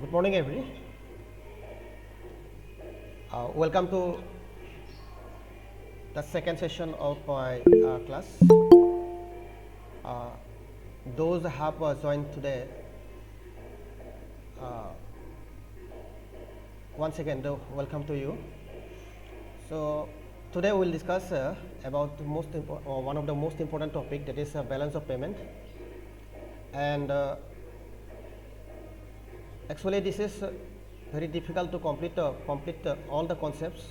Good morning, everybody. Welcome to the second session of my class. Uh, those who have joined today, uh, once again, welcome to you. So today we will discuss about one of the most important topic, that is balance of payment. And actually, this is very difficult to complete all the concepts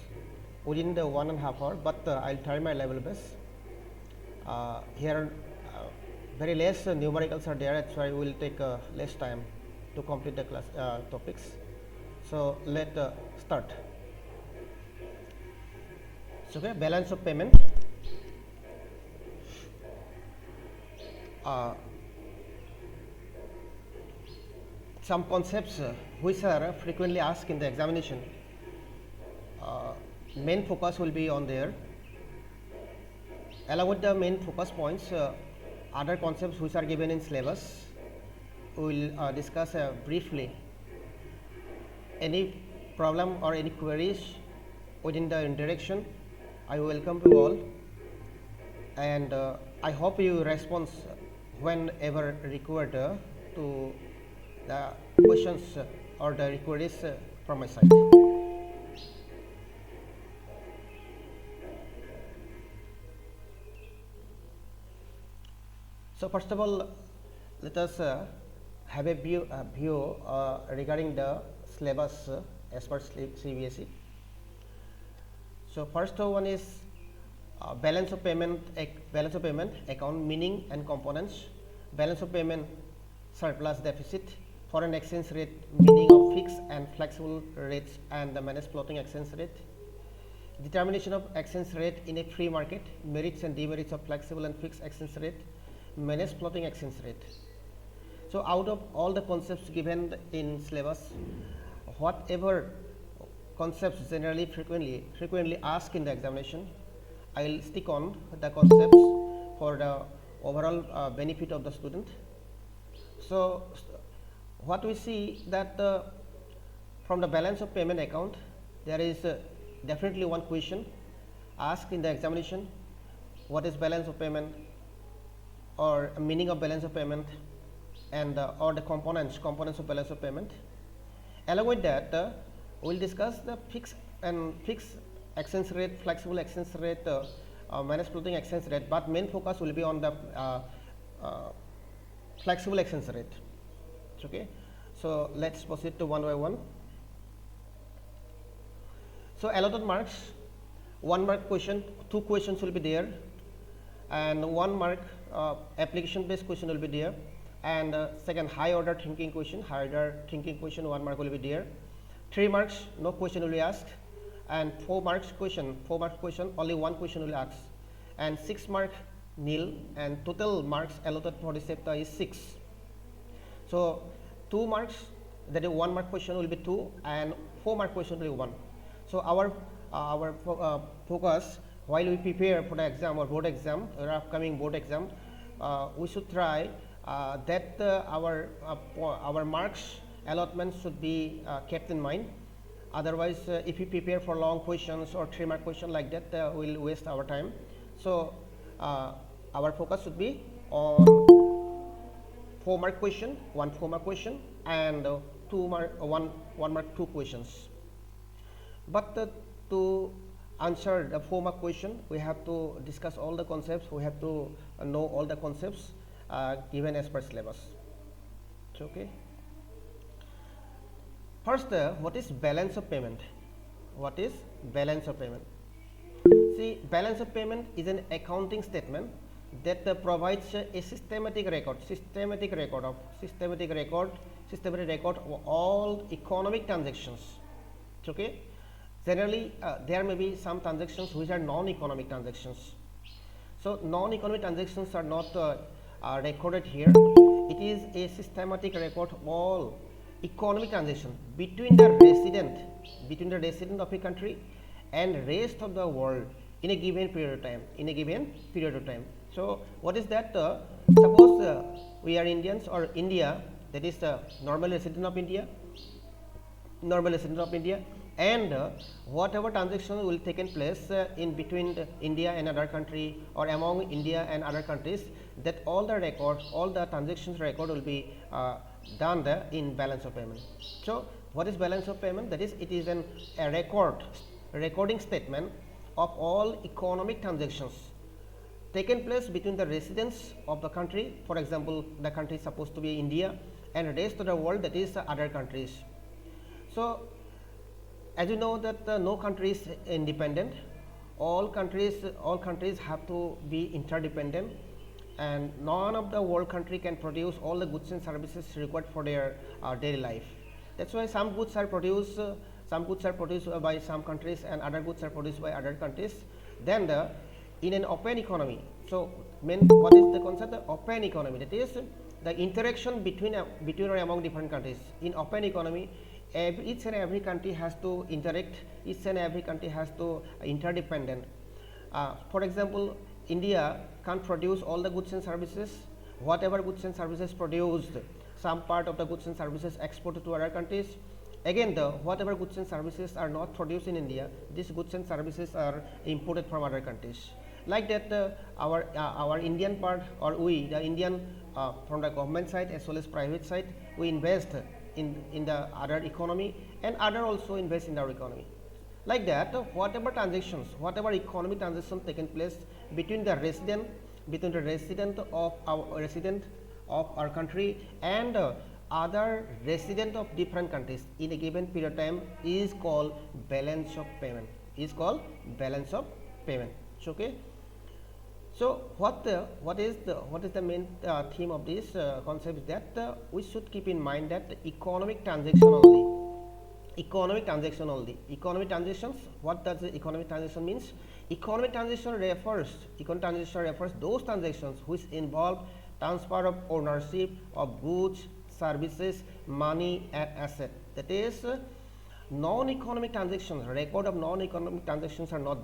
within the 1.5 hour, but I'll try my level best. Here, very less numericals are there, that's why we will take less time to complete the class topics. So let's start. So, okay, balance of payment. Some concepts which are frequently asked in the examination. Main focus will be on there. Along with the main focus points, other concepts which are given in syllabus, we will discuss briefly. Any problem or any queries within the interaction, I welcome you all, and I hope you respond whenever required to the questions or the queries from my side. So first of all, let us have a view regarding the syllabus as per CBSE. So first one is balance of payment account meaning and components, balance of payment surplus deficit, foreign exchange rate meaning of fixed and flexible rates and the managed floating exchange rate, determination of exchange rate in a free market, merits and demerits of flexible and fixed exchange rate, managed floating exchange rate. So out of all the concepts given in syllabus, whatever concepts generally frequently asked in the examination, I will stick on the concepts for the overall benefit of the student. So what we see that from the balance of payment account, there is definitely one question asked in the examination: what is balance of payment, or meaning of balance of payment, and or the components of balance of payment. Along with that, we will discuss the fixed exchange rate, flexible exchange rate, managed floating exchange rate, but main focus will be on the flexible exchange rate. Okay, so let's proceed to one by one. So allotted marks, 1 mark question, 2 questions will be there, and 1 mark application based question will be there, and second high order thinking question, 1 mark will be there. 3 marks, no question will be asked, and 4 marks question, only 1 question will be asked, and 6 mark nil, and total marks allotted for this chapter is 6. So 2 marks, that is 1 mark question will be 2, and 4 mark question will be 1. So our focus while we prepare for the exam or board exam or upcoming board exam, we should try that our marks allotment should be kept in mind. Otherwise, if we prepare for long questions or 3 mark question like that, we will waste our time. So our focus should be on 4 mark question, 1 4 mark question, and 2 mark 1 mark 2 questions. But to answer the 4 mark question, we have to discuss all the concepts, we have to know all the concepts given as per syllabus. Okay. First, what is balance of payment? What is balance of payment? See, balance of payment is an accounting statement that provides a systematic record of all economic transactions. Okay. Generally, there may be some transactions which are non-economic transactions. So non-economic transactions are not recorded here. It is a systematic record of all economic transactions between the resident of a country and rest of the world in a given period of time. So what is that? Suppose we are Indians or India that is the normal resident of India, and whatever transaction will taken place in between India and other country or among India and other countries, that all the record, all the transactions record will be done there in balance of payment. So what is balance of payment? That is, it is a recording statement of all economic transactions taken place between the residents of the country. For example, the country is supposed to be India and the rest of the world, that is other countries. So as you know that no country is independent, all countries have to be interdependent, and none of the world country can produce all the goods and services required for their daily life. That's why some goods are produced by some countries and other goods are produced by other countries. Then in an open economy, so what is the concept of open economy? That is the interaction between or among different countries. In open economy, each and every country has to interact, each and every country has to interdependent. For example, India can't produce all the goods and services. Whatever goods and services produced, some part of the goods and services exported to other countries. Again, whatever goods and services are not produced in India, these goods and services are imported from other countries. Like that, our Indian part, or we, the Indian from the government side as well as private side, we invest in the other economy, and other also invest in our economy. Like that, whatever economic transactions taken place between the resident of our country and other resident of different countries in a given period of time is called balance of payment. Okay. So what is the main theme of this concept is that we should keep in mind that economic transaction only. Economic transactions. What does the economic transaction means? Economic transaction refers those transactions which involve transfer of ownership of goods, services, money, and asset. That is, non-economic transactions, record of non-economic transactions are not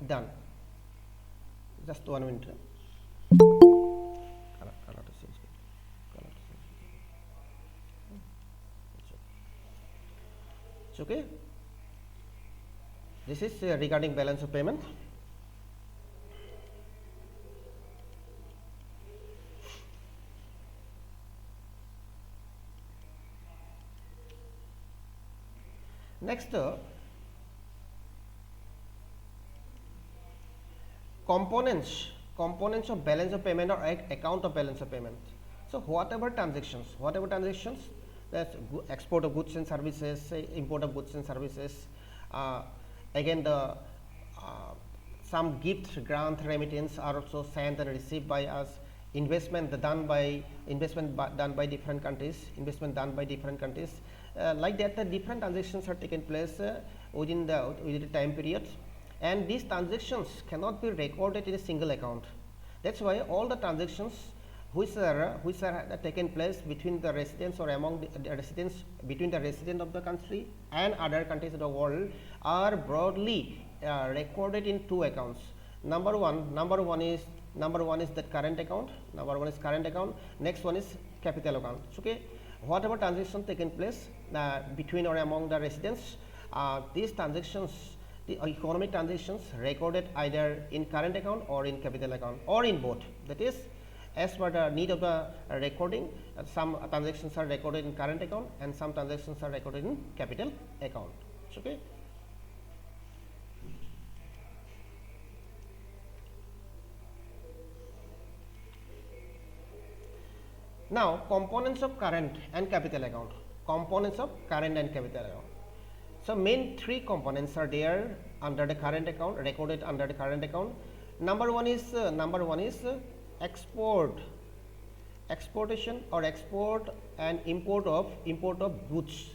done. Just 1 minute. It's okay. This is regarding balance of payment. Next, components of balance of payment or account of balance of payment. So whatever transactions, that's export of goods and services, import of goods and services, again the some gift, grant, remittance are also sent and received by us. Investment done by different countries. Like that, the different transactions are taken place within the time period, and these transactions cannot be recorded in a single account. That's why all the transactions which are taken place between the residents or among the residents, between the resident of the country and other countries of the world, are broadly recorded in two accounts. Number one is the current account. Next one is capital account. Okay. Whatever transactions taken place between or among the residents, these transactions, the economic transactions, recorded either in current account or in capital account or in both. That is, as per the need of the recording, some transactions are recorded in current account and some transactions are recorded in capital account. Okay. Now, components of current and capital account. So main three components are there under the current account, recorded under the current account. Number one is exportation or export and import of goods.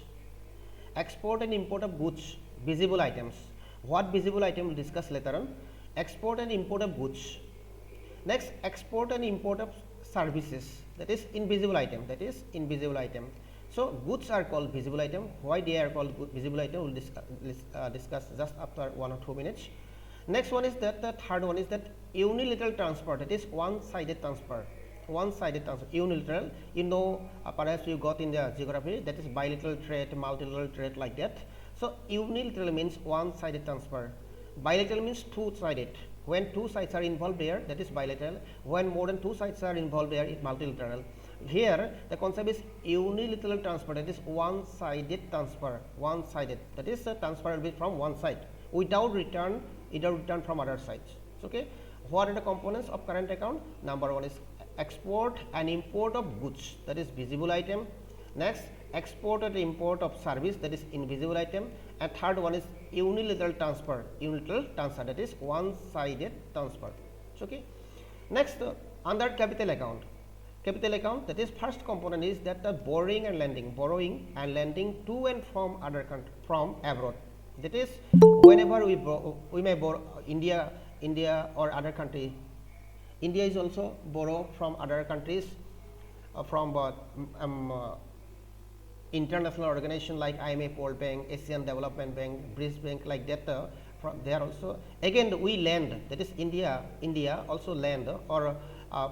Export and import of goods, visible items. What visible item we'll discuss later on. Export and import of goods. Next, export and import of services, that is invisible item. So goods are called visible item. Why they are called visible item, we'll discuss just after 1 or 2 minutes. Next one is that the third one is that unilateral transfer, that is one-sided transfer. one-sided transfer. Unilateral, you know, perhaps you got in the geography, that is bilateral trade, multilateral trade, like that. So unilateral means one-sided transfer. Bilateral means two-sided. When two sides are involved there, that is bilateral. When more than two sides are involved there, it's multilateral. Here the concept is unilateral transfer, that is one-sided transfer. One-sided, that is a transfer will be from one side without return from other sides. Okay. What are the components of current account? Number one is export and import of goods, that is visible item. Next, export and import of service, that is invisible item. And third one is unilateral transfer, that is one-sided transfer. Okay. Next, under capital account, that is first component is that the borrowing and lending to and from other country, from abroad. That is whenever we may borrow India or other country. India is also borrow from other countries, from international organization like IMF, World Bank, Asian Development Bank, British Bank, like that. From there also again we lend, that is India also lend, or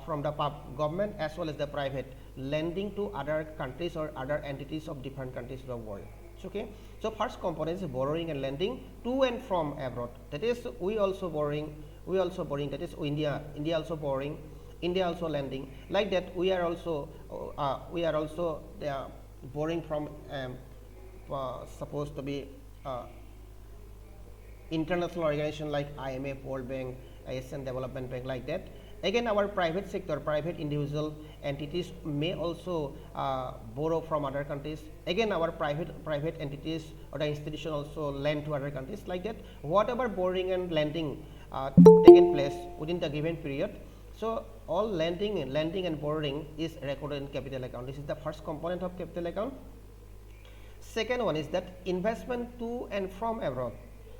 from the government as well as the private, lending to other countries or other entities of different countries of the world. Okay. So first component is borrowing and lending to and from abroad, that is we also borrowing, that is India also borrowing, India also lending, like that. We are also borrowing from supposed to be international organization like IMF, World Bank, Asian Development Bank, like that. Again, our private sector, private individual entities may also borrow from other countries. Again, our private entities or the institution also lend to other countries, like that. Whatever borrowing and lending taken place within the given period, so all lending and borrowing is recorded in capital account. This is the first component of capital account. Second one is that investment to and from abroad,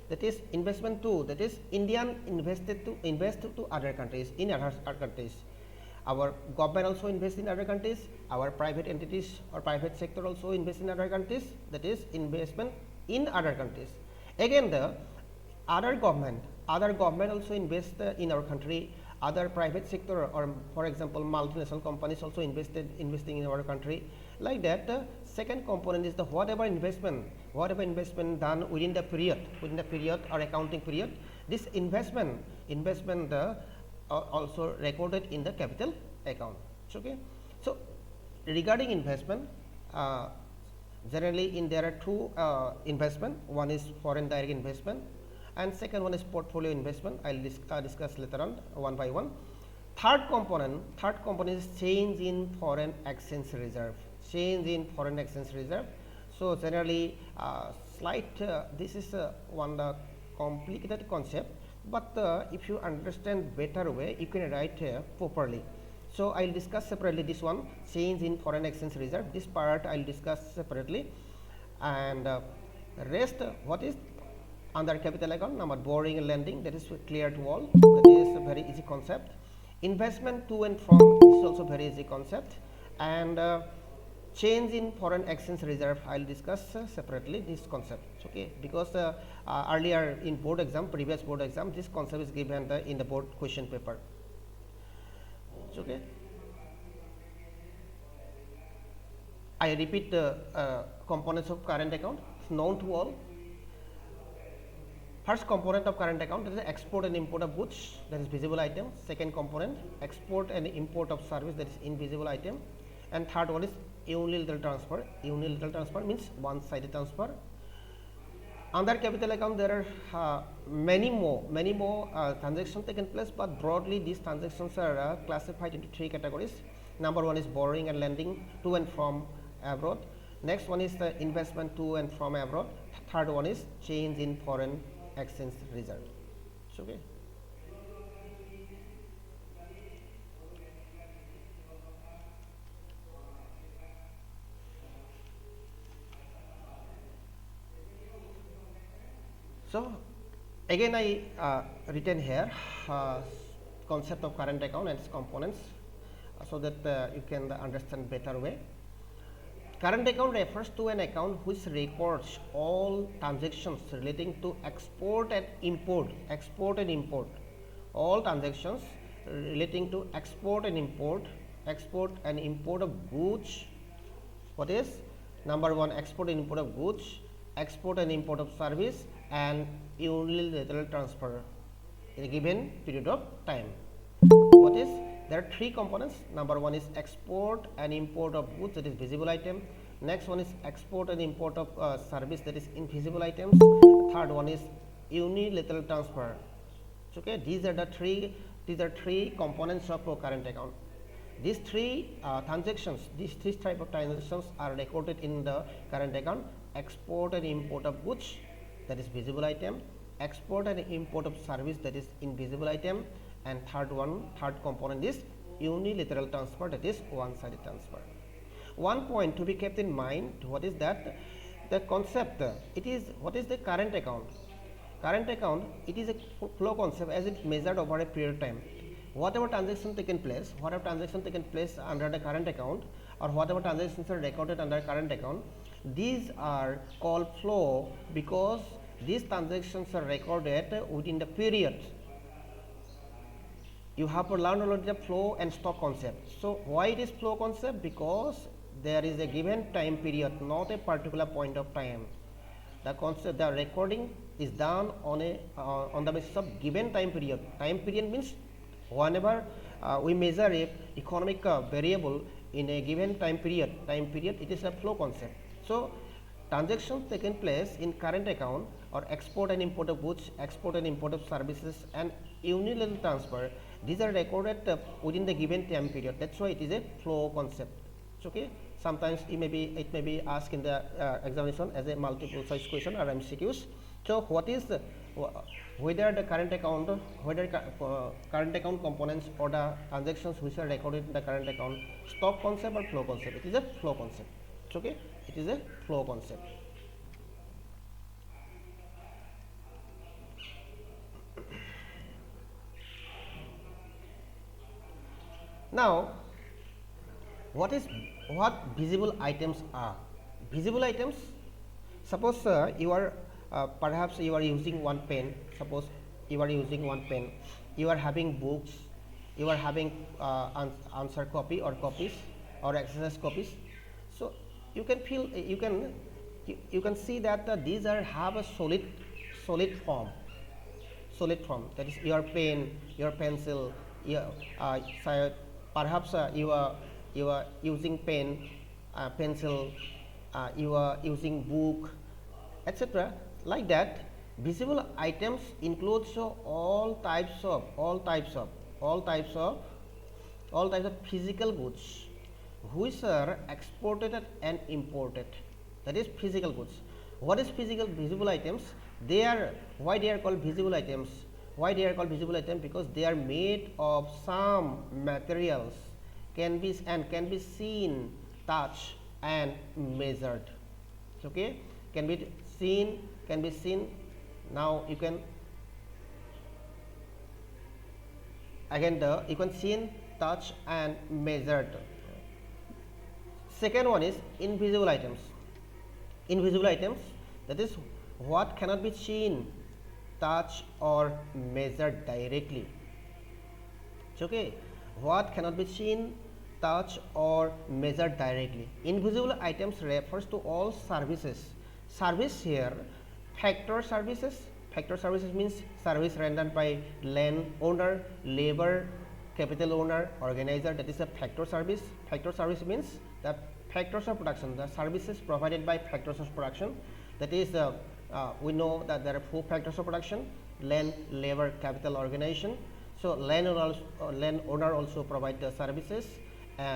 that is investment to, that is Indian invest to other countries, in other countries. Our government also invests in other countries, our private entities or private sector also invest in other countries, that is investment in other countries. Again, the other government also invest in our country, other private sector or for example multinational companies also investing in our country, like that. The second component is the whatever investment done within the period or accounting period, this investment also recorded in the capital account. Okay. So regarding investment, generally there are two investment, one is foreign direct investment and second one is portfolio investment. I will discuss later on one by one. Third component is change in foreign exchange reserve. So generally this is one complicated concept, but if you understand better way, you can write properly. So I will discuss separately this one, change in foreign exchange reserve. This part I will discuss separately, and rest what is under capital account. Number borrowing and lending, that is clear to all, that is a very easy concept. Investment to and from is also very easy concept, and change in foreign exchange reserve I will discuss separately this concept. Okay, because earlier in previous board exam, this concept is given in the board question paper. Okay, I repeat the components of current account known to all. First component of current account is export and import of goods, that is visible item. Second component, export and import of service, that is invisible item. And third one is unilateral transfer. Unilateral transfer means one-sided transfer. Under capital account there are many more transactions taken place, but broadly these transactions are classified into three categories. Number one is borrowing and lending to and from abroad. Next one is the investment to and from abroad. Third one is change in foreign exchange reserve. Okay. So again I written here concept of current account and its components, so that you can understand better way. Current account refers to an account which records all transactions relating to export and import. All transactions relating to export and import export and import of goods. What is number 1? Export and import of goods, export and import of service, and unilateral transfer in a given period of time. What is, there are 3 components. Number 1 is export and import of goods, that is visible item. Next one is export and import of service, that is invisible items. Third one is unilateral transfer. Okay, these are 3 components of current account. These 3 transactions, these 3 type of transactions are recorded in the current account: export and import of goods, that is visible item; export and import of service, that is invisible item; and third component is unilateral transfer, that is one-sided transfer. One point to be kept in mind, what is that? The concept, it is, what is the current account? Current account, it is a flow concept as it measured over a period of time. Whatever transaction taken place under the current account, or whatever transactions are recorded under current account, these are called flow because these transactions are recorded within the period. You have to learn already the flow and stock concept. So why it is flow concept? Because there is a given time period, not a particular point of time. The concept, the recording is done on the basis of given time period. Time period means whenever we measure a economic variable in a given time period, it is a flow concept. So transactions taken place in current account, or export and import of goods, export and import of services, and unilateral transfer, these are recorded within the given time period. That's why it is a flow concept. Okay, sometimes it may be asked in the examination as a multiple choice question or MCQs. So what is the, whether the current account, current account components or the transactions which are recorded in the current account, stock concept or flow concept? It is a flow concept. Okay, it is a flow concept. Now, what visible items are? Visible items, suppose you are perhaps you are using one pen. Suppose you are using one pen. You are having books. You are having answer copy or copies or exercise copies. So you can feel, you can see that these are have a solid form. That is your pen, your pencil. Perhaps you are using pen, pencil, you are using book, etc. Like that. Visible items includes all types of physical goods which are exported and imported. That is physical goods. What is visible items? They are, why they are called visible items? Why they are called visible items? Because they are made of some materials, can be seen, touched, and measured. Okay, can be seen. Now you can again you can see, touch, and measured. Second one is invisible items. Invisible items, that is what cannot be seen, touched, or measured directly. Okay, what cannot be seen, touched, or measured directly. Invisible items refers to all services. Service here, factor services. Factor services means service rendered by land owner, labor, capital owner, organizer. That is a factor service. Factor service means the factors of production, the services provided by factors of production. That is, we know that there are 4 factors of production: land, labor, capital, organization. So land owner also provides the services,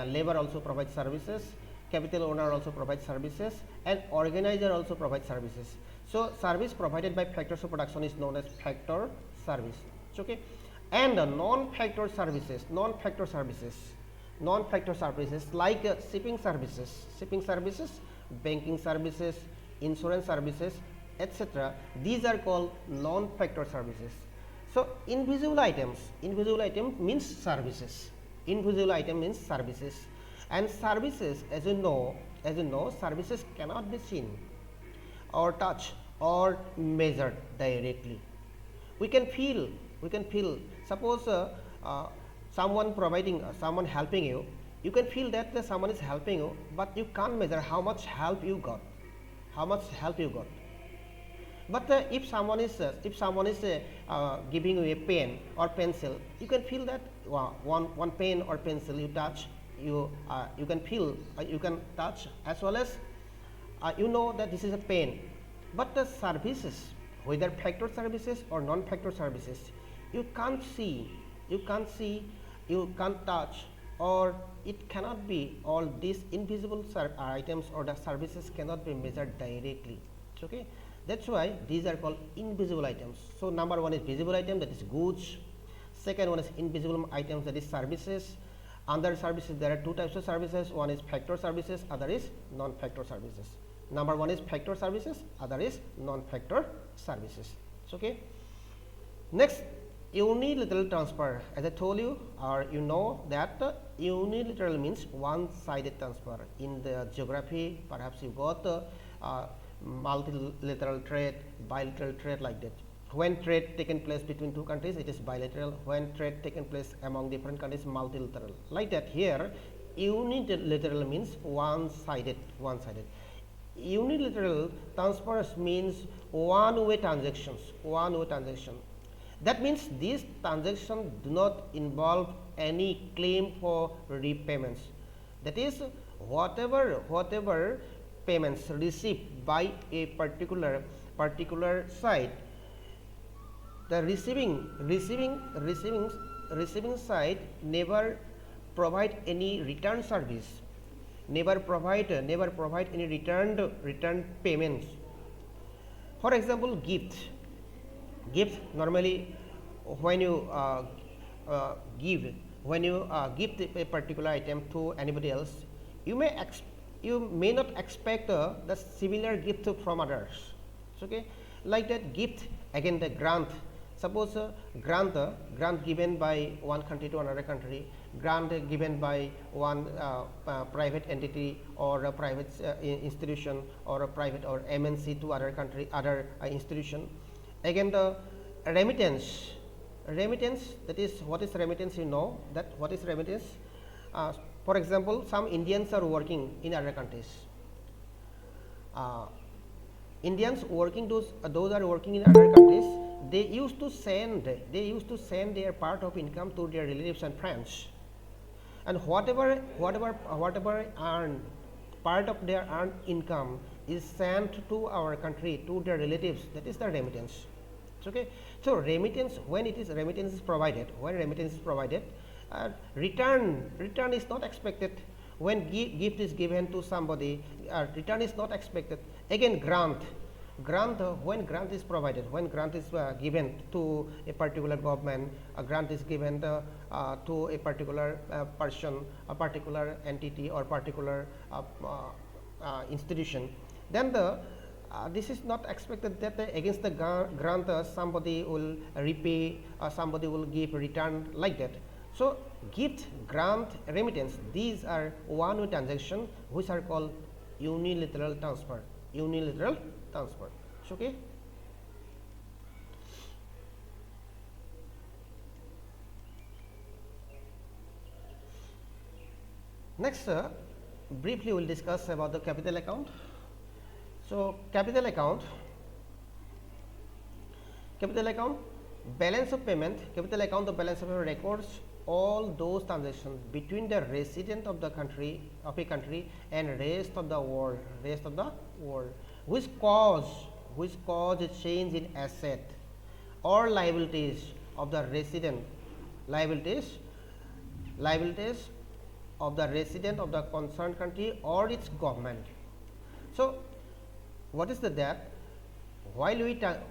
labor also provides services, capital owner also provides services, and organizer also provides services. So service provided by factors of production is known as factor service. Okay, and non-factor services, like shipping services, banking services, insurance services, etc. These are called non-factor services. So invisible items means services. And services, as you know, services cannot be seen or touched or measured directly. We can feel. Suppose someone helping you, You can feel that someone is helping you, but you can't measure how much help you got, how much help you got. But if someone is giving you a pen or pencil, you can feel that one pen or pencil you touch, you can feel, you can touch, as well as you know that this is a pen. But the services, whether factor services or non-factor services, you can't see, you can't touch, or it cannot be, all these invisible items or the services cannot be measured directly. Okay, that's why these are called invisible items. So number one is visible item, that is goods. Second one is invisible items, that is services. Under services there are two types of services, one is factor services, other is non-factor services. Number one is factor services, other is non-factor services. Okay. Next, unilateral transfer. As I told you, or you know that unilateral means one-sided transfer. In the geography, perhaps you got multilateral trade, bilateral trade, like that. When trade taken place between two countries, it is bilateral. When trade taken place among different countries, multilateral. Like that here, unilateral means one-sided. Unilateral transfers means one-way transactions. One-way transaction. That means these transactions do not involve any claim for repayments. That is, whatever payments received by a particular side, the receiving side never provide any return service, never provide any return payments. For example, gift normally when you give a particular item to anybody else, you may not expect the similar gift from others. Okay, like that gift. Again, the grant. Suppose grant given by one country to another country, grant given by one private entity or a private institution, or a private or MNC to other country, other institution. Again, the remittance. That is, what is remittance? You know that what is remittance. For example, some Indians are working in other countries. Indians working, those are working in other countries, they used to send their part of income to their relatives and friends, and whatever earned, part of their earned income is sent to our country, to their relatives. That is the remittance. Okay. So remittance, when remittance is provided, return is not expected. When gift is given to somebody, return is not expected. Again, grant, when grant is provided, when grant is given to a particular government, a grant is given to a particular person, a particular entity, or particular institution, then this is not expected that against the grant somebody will repay, somebody will give return, like that. So gift, grant, remittance, these are one-way transaction, which are called unilateral transfer. Okay. Next, briefly we will discuss about the capital account. So capital account, balance of payment. Capital account, the balance of payment records all those transactions between the resident of the country, and rest of the world, which cause a change in asset or liabilities of the resident, liabilities of the resident of the concerned country or its government. So what is that? While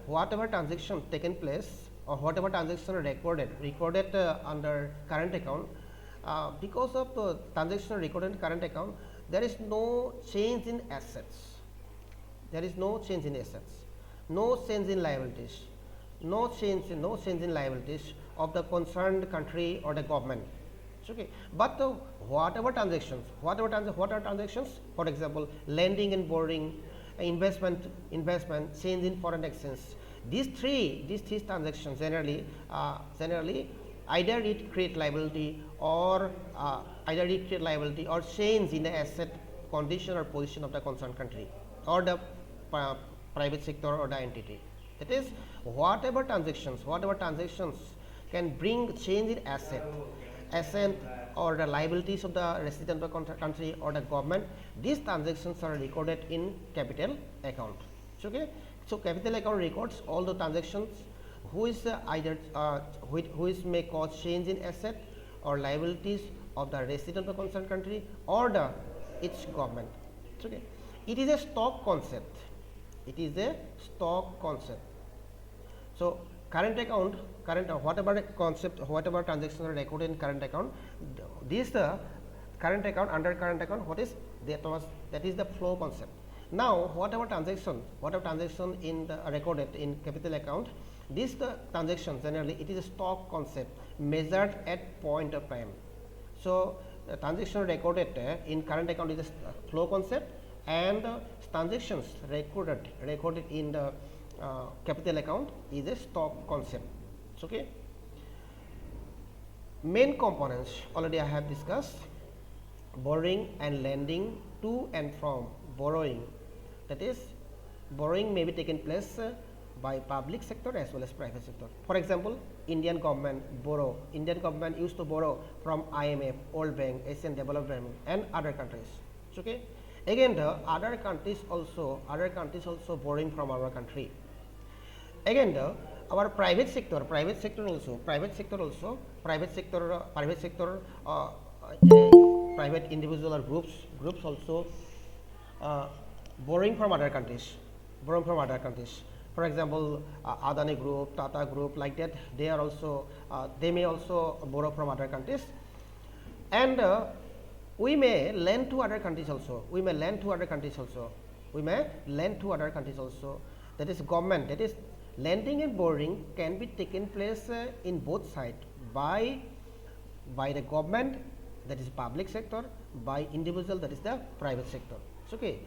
whatever transaction taken place, or whatever transaction recorded under current account, because of the transaction recorded in current account, there is no change in assets, no change in liabilities, no change in liabilities of the concerned country or the government. Okay. But whatever transactions, what are transactions? For example, lending and borrowing, investment, change in foreign exchange. These three transactions generally either it create liability or either recreate liability or change in the asset condition or position of the concerned country or the private sector or the entity. That is, whatever transactions can bring change in asset or the liabilities of the resident of the country or the government, these transactions are recorded in capital account. Okay, so capital account records all the transactions which which may cause change in asset or liabilities of the resident of the concerned country or the its government. Okay, it is a stock concept. It is a stock concept. So current account, whatever concept, whatever transactions are recorded in current account, this current account, under current account, what is that is the flow concept. Now whatever transaction in the recorded in capital account, this transaction generally it is a stock concept measured at point of time. So the transaction recorded in current account is a flow concept, and transactions recorded in the capital account is a stock concept. Okay. Main components already I have discussed: borrowing and lending to and from. Borrowing, that is, borrowing may be taken place by public sector as well as private sector. For example, Indian government used to borrow from IMF, World Bank, Asian Development Bank, and other countries. Okay. Again, the other countries also borrowing from our country. Again, our private sector private individual or groups also borrowing from other countries. For example, Adani Group, Tata Group, like that, they may also borrow from other countries, and we may lend to other countries also. That is government. That is, lending and borrowing can be taken place in both sides, by the government, that is public sector, by individual, that is the private sector. Okay.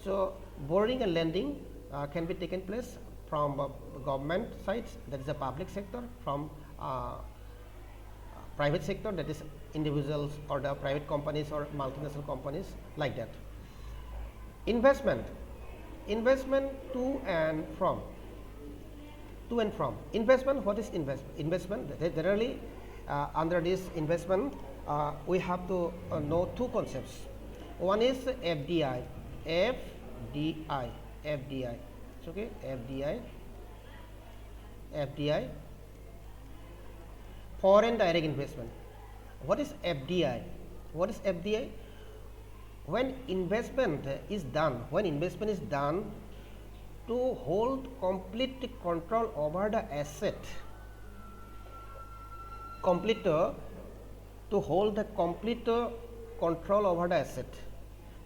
So borrowing and lending can be taken place from government sides, that is the public sector, from private sector, that is individuals or the private companies or multinational companies, like that. Investment to and from. Investment, what is investment? Generally, under this investment, we have to know two concepts. One is FDI. Okay, FDI, foreign direct investment. What is FDI? When investment is done to hold complete control over the asset,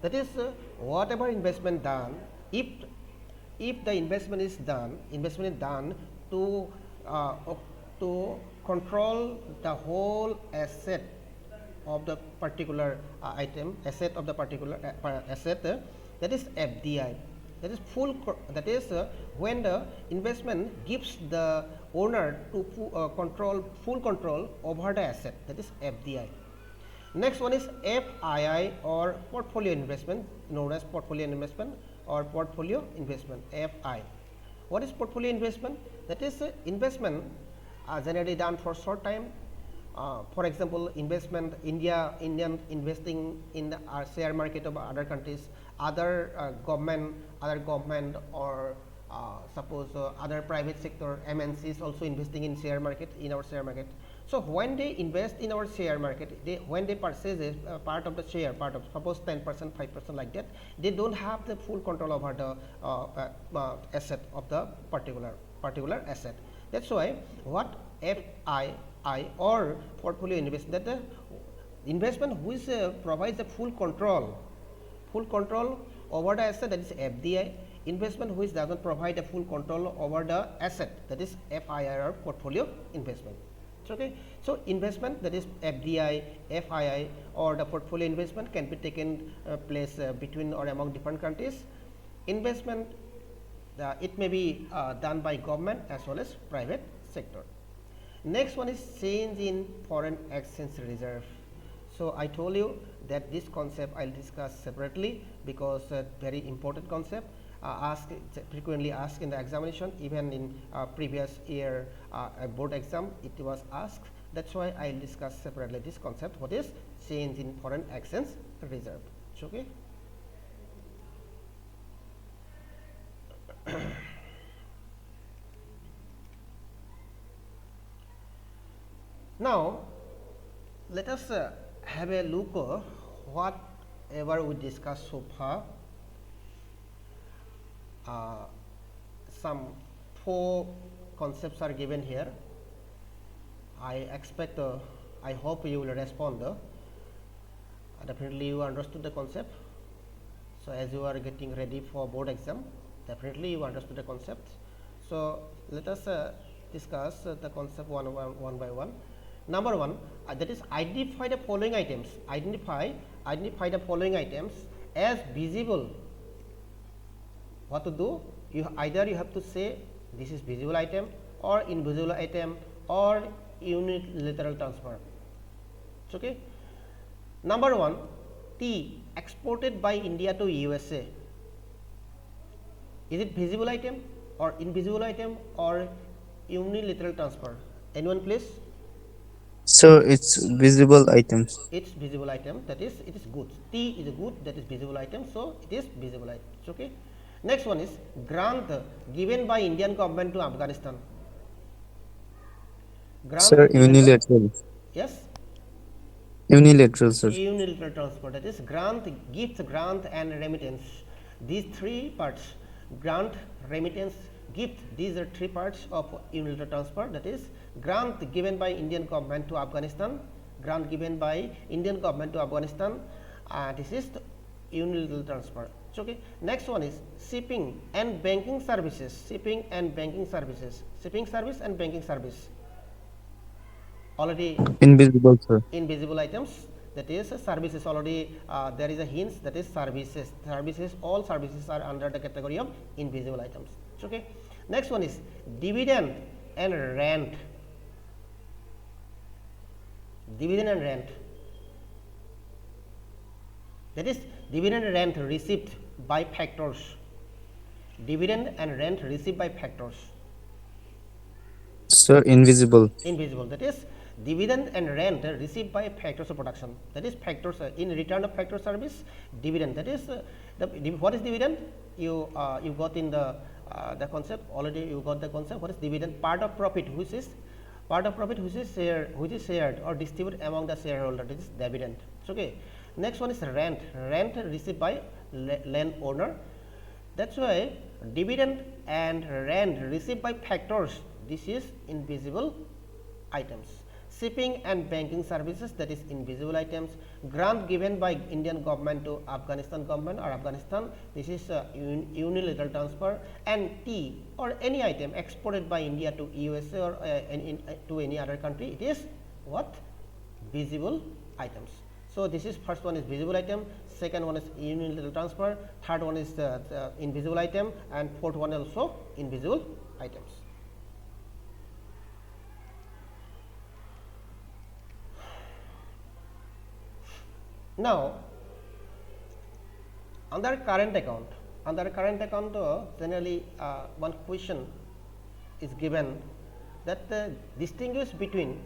that is, whatever investment done, if the investment is done to control the whole asset of the particular asset, that is FDI. That is when the investment gives the owner to full control over the asset, that is FDI. Next one is FII, or portfolio investment, known as portfolio investment or portfolio investment, FI. What is portfolio investment? That is investment generally done for short time. For example, Indian investing in the share market of other countries, other government, or suppose other private sector MNCs also investing in our share market. So when they invest in our share market, when they purchase a part of the share, suppose 10%, 5%, like that, they don't have the full control over the asset of the particular asset. That's why what FII or portfolio investment, that the investment which provides the full control over the asset, that is FDI. Investment which does not provide a full control over the asset, that is FII or portfolio investment. Okay. So investment, that is FDI, FII, or the portfolio investment, can be taken place between or among different countries. Investment, it may be done by government as well as private sector. Next one is change in foreign exchange reserve. So, I told you that this concept I will discuss separately, because very important concept, frequently asked in the examination, even in previous year board exam it was asked. That is why I will discuss separately this concept, what is change in foreign exchange reserve. Okay. Now, let us have a look whatever we discussed so far. Some 4 concepts are given here. I expect, I hope you will respond. Definitely you understood the concept. So, as you are getting ready for board exam, definitely you understood the concept. So, let us discuss the concept one by one. Number 1, that is identify the following items. Identify the following items as visible. What to do? Either you have to say this is visible item, or invisible item, or unilateral transfer. Okay. Number 1, tea exported by India to USA. Is it visible item, or invisible item, or unilateral transfer? Anyone please? So it's visible items. It's visible item, that is it is goods. Tea is a good, that is visible item, so it is visible items. Okay. Next one is grant given by Indian government to Afghanistan. Sir, Grant given by, unilateral. yes, Unilateral, sir. unilateral transfer, that is grant, gift, grant and remittance. These 3 parts, grant, remittance, gift, these are 3 parts of unilateral transfer, that is grant given by Indian government to Afghanistan, grant given by Indian government to Afghanistan, this is the unilateral transfer. Okay. Next one is shipping and banking services, shipping and banking services, shipping service and banking service. Already Invisible, sir. invisible items, that is services, already there is a hint, that is services. Services, all services are under the category of invisible items. Okay. Next one is dividend and rent. Dividend and rent, that is dividend and rent received by factors. Dividend and rent received by factors. Sir, invisible. Invisible, that is dividend and rent received by factors of production, that is factors in return of factor service. Dividend, that is what is dividend? You got in the concept already, you got the concept. What is dividend? Part of profit which is shared or distributed among the shareholder, that is dividend. Okay. Next one is rent. Rent received by landowner. That's why dividend and rent received by factors, this is invisible items. Shipping and banking services, that is invisible items. Grant given by Indian government to Afghanistan government or Afghanistan, this is unilateral transfer. And tea or any item exported by India to USA or to any other country, it is what? Visible items. So, this is first one is visible item, second one is unilateral transfer, third one is the invisible item, and fourth one also invisible items. Now, under current account, generally one question is given, that distinguish between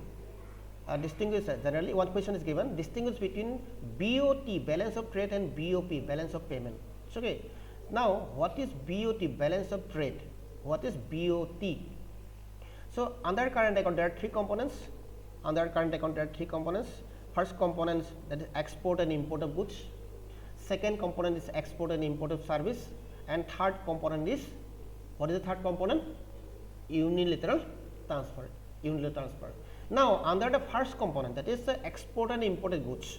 generally one question is given, distinguish between BOT, balance of trade, and BOP, balance of payment. Okay. Now, what is BOT, balance of trade? What is BOT? So, under current account there are 3 components. Under current account there are 3 components. First component, that is export and import of goods. Second component is export and import of service, and third component is, what is the third component? Unilateral transfer. Unilateral transfer. Now, under the first component, that is the export and imported goods.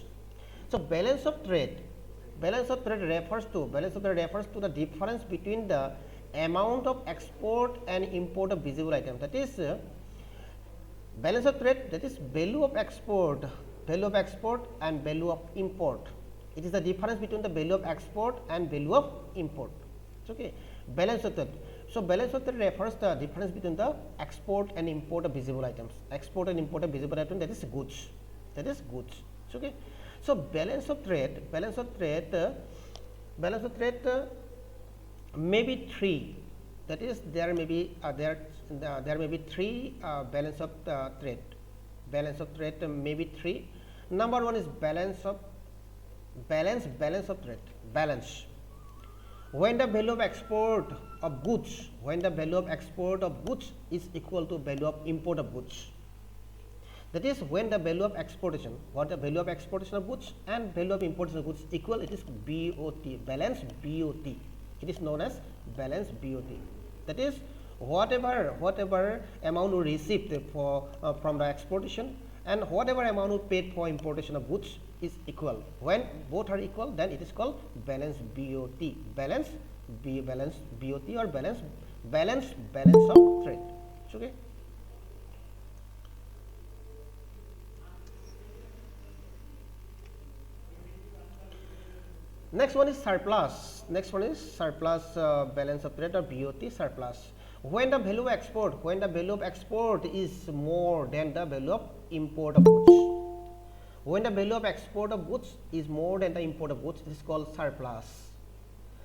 So, balance of trade refers to the difference between the amount of export and import of visible items. That is balance of trade, that is value of export and value of import. It is the difference between the value of export and value of import. Okay. Balance of trade. So, balance of trade refers to the difference between the export and import of visible items. Export and import of visible items, that is goods. Okay. So balance of trade may be 3. That is, there may be there may be 3 balance of trade may be 3. Number 1 is balance of trade. Balance when the value of export of goods is equal to value of import of goods. That is, when the value of exportation, what the value of exportation of goods and value of importation of goods equal, it is BOT, balance BOT. It is known as balance BOT. That is, whatever amount we received for from the exportation and whatever amount we paid for importation of goods is equal. When both are equal, then it is called balance BOT. Balance BOT or balance of trade. Okay. Next one is surplus. Balance of trade or BOT surplus. When the value of export is more than the value of import of goods. When the value of export of goods is more than the import of goods, it is called surplus.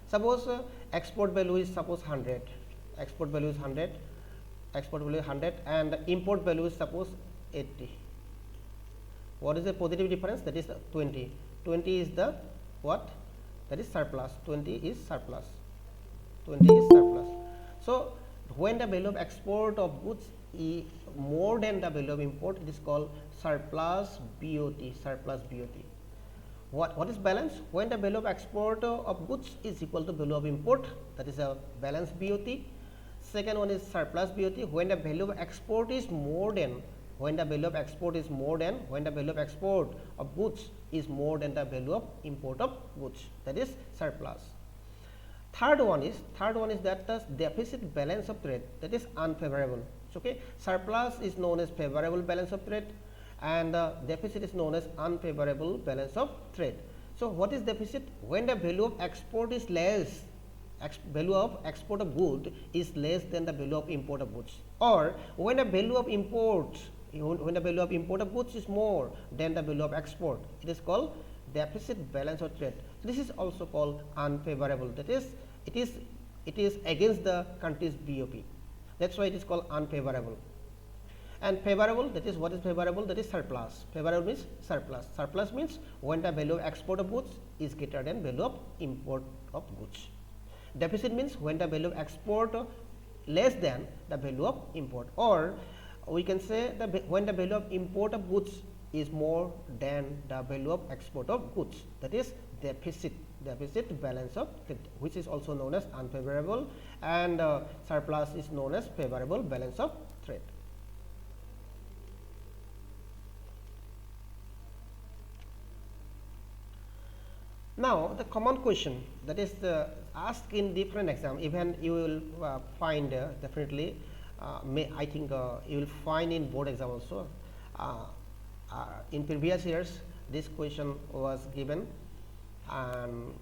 Suppose export value is 100. Export value is 100. And the import value is suppose 80. What is the positive difference? That is 20. 20 is the what? That is surplus. 20 is surplus. So when the value of export of goods is more than the value of import, it is called surplus BOT. What is balance? When the value of export of goods is equal to value of import, that is a balance BOT. Second one is surplus BOT. When the value of export is more than when the value of export of goods is more than the value of import of goods, that is surplus. Third one is that the deficit balance of trade, that is unfavorable. Okay, surplus is known as favorable balance of trade and deficit is known as unfavorable balance of trade. So what is deficit? When the value of export is less, value of export of good is less than the value of import of goods, or when the value of import of goods is more than the value of export, it is called deficit balance of trade. This is also called unfavorable. That is, it is against the country's BOP. That's why it is called unfavorable. And favorable, that is, what is favorable? That is surplus. Favorable means surplus. Surplus means when the value of export of goods is greater than value of import of goods. Deficit means when the value of export less than the value of import, or we can say when the value of import of goods is more than the value of export of goods, that is deficit balance of trade, which is also known as unfavorable, and surplus is known as favorable balance of trade. Now the common question that is asked in different exam, even you will find definitely I think you will find in board exam also. In previous years this question was given, and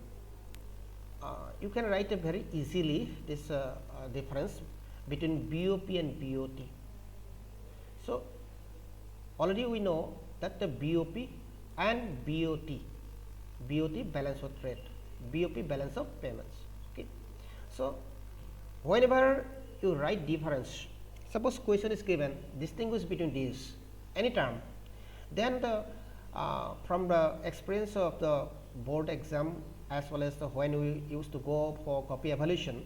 you can write very easily this difference between BOP and BOT. So already we know that the BOP and BOT balance of trade, BOP balance of payments. Okay. So whenever you write difference, suppose question is given, distinguish between these any term, then the from the experience of the board exam as well as when we used to go for copy evaluation,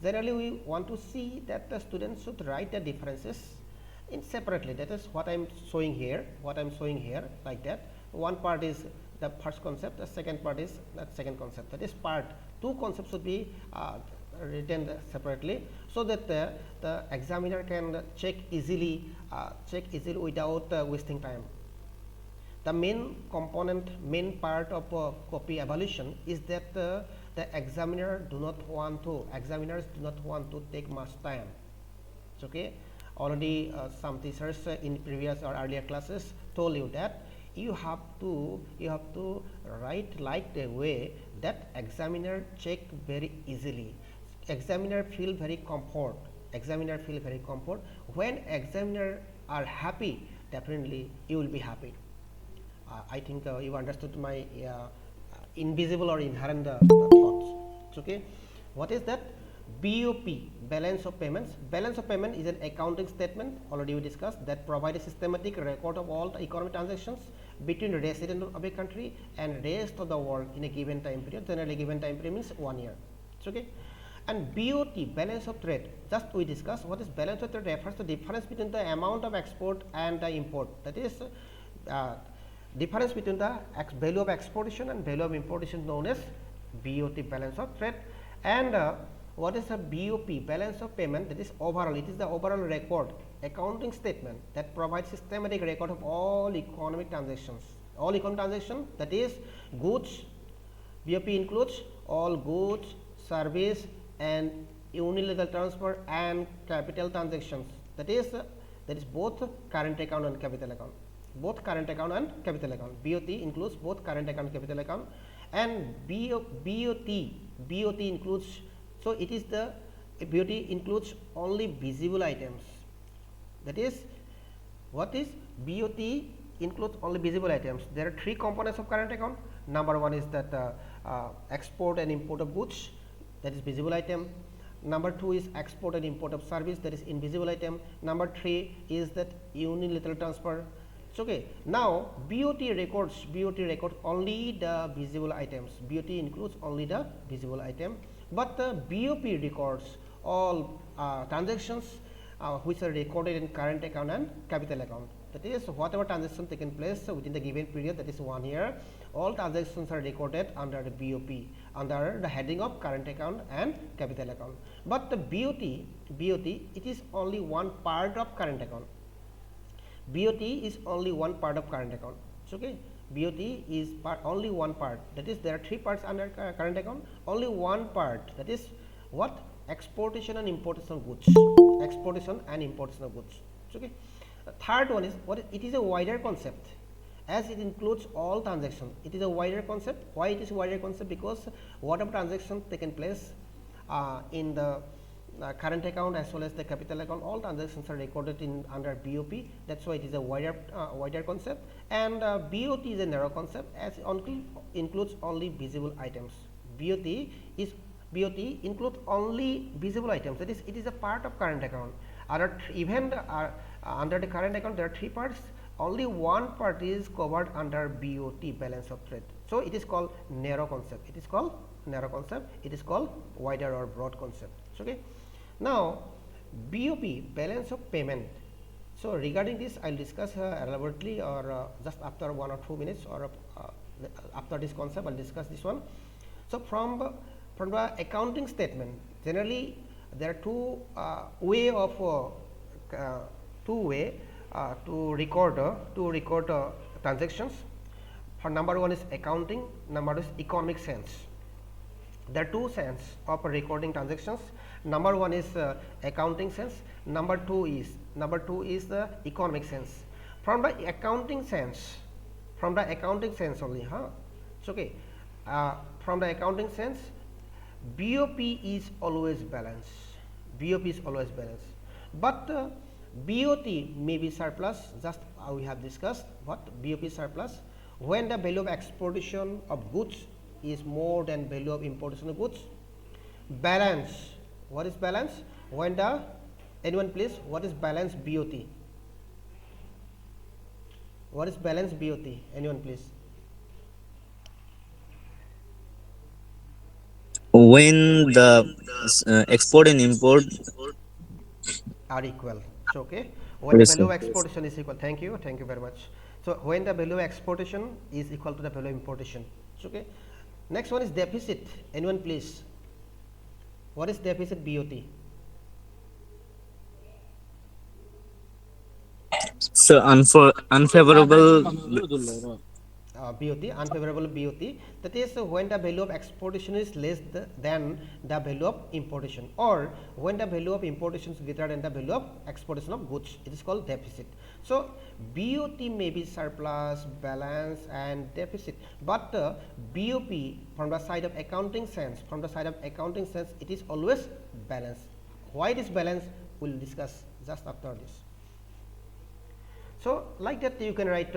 generally we want to see that the students should write the differences in separately. That is what I am showing here, like that. One part is the first concept, the second part is that second concept. That is part two concepts should be written separately, so that the examiner can check easily without wasting time. The main part of copy evaluation is that the examiners do not want to take much time. It's okay. Already some teachers in previous or earlier classes told you that you have to write like the way that examiner check very easily. Examiner feel very comfort. When examiner are happy, definitely you will be happy. I think you understood my invisible or inherent thoughts. Okay, what is that? BOP, balance of payments. Balance of payment is an accounting statement, already we discussed, that provide a systematic record of all the economic transactions between resident of a country and rest of the world in a given time period. Generally, given time period means 1 year. Okay. And BOT, balance of trade, just we discussed what is balance of trade, refers to difference between the amount of export and the import. That is difference between the value of exportation and value of importation, known as BOT, balance of trade. And what is a BOP, balance of payment? That is overall, it is the overall record, accounting statement that provides systematic record of all economic transactions. All economic transactions, that is goods. BOP includes all goods, service and unilateral transfer and capital transactions. That is both current account and capital account. Both current account and capital account. BOT includes both current account and capital account. And BOT includes, so it is the BOT includes only visible items. That is, what is BOT includes only visible items. There are three components of current account. Number one is that export and import of goods, that is visible item. Number two is export and import of service, that is invisible item. Number three is that unilateral transfer. So, okay, now BOT records only the visible items. BOT includes only the visible item, but the BOP records all transactions which are recorded in current account and capital account. That is, whatever transaction taken place within the given period, that is 1 year, all transactions are recorded under the BOP, under the heading of current account and capital account. But the BOT, it is only one part of current account. BOT is only one part of current account. So, okay, BOT is only one part. That is, there are three parts under current account. Only one part. That is what? Exportation and importation of goods. Exportation and importation of goods. So, okay. The third one is what? It is a wider concept, as it includes all transactions. It is a wider concept. Why it is a wider concept? Because whatever transactions taken place in the current account as well as the capital account, all transactions are recorded in under BOP. That's why it is a wider concept. And BOT is a narrow concept, as it includes only visible items. BOT includes only visible items. That is, it is a part of current account. Under the current account, there are three parts. Only one part is covered under BOT, balance of trade. So, it is called narrow concept. It is called narrow concept. It is called wider or broad concept. Okay. Now, BOP, balance of payment. So, regarding this, I will discuss elaborately, or just after 1 or 2 minutes, or after this concept, I will discuss this one. So, from the accounting statement, generally there are two way to record transactions. For number one is accounting, number two is economic sense. There are two sense of recording transactions. Number one is accounting sense. Number two is the economic sense. From the accounting sense only, So, okay. From the accounting sense, BOP is always balanced. BOP is always balanced, but BOT may be surplus. Just we have discussed what BOP is surplus when the value of exportation of goods is more than value of importation of goods. Balance. What is balance? When the, anyone please, what is balance BOT? What is balance BOT? Anyone please? When the export and import are equal. So, okay, when the yes, value sir. of exportation is equal, thank you very much. So, when the value of exportation is equal to the value of importation. So, okay. Next one is deficit. Anyone please? What is deficit BOT? So unfavorable. BOT, unfavorable BOT, that is when the value of exportation is less than the value of importation, or when the value of importation is greater than the value of exportation of goods, it is called deficit. So, BOT may be surplus, balance and deficit, but BOP from the side of accounting sense, it is always balanced. Why it is balanced, we will discuss just after this. So, like that you can write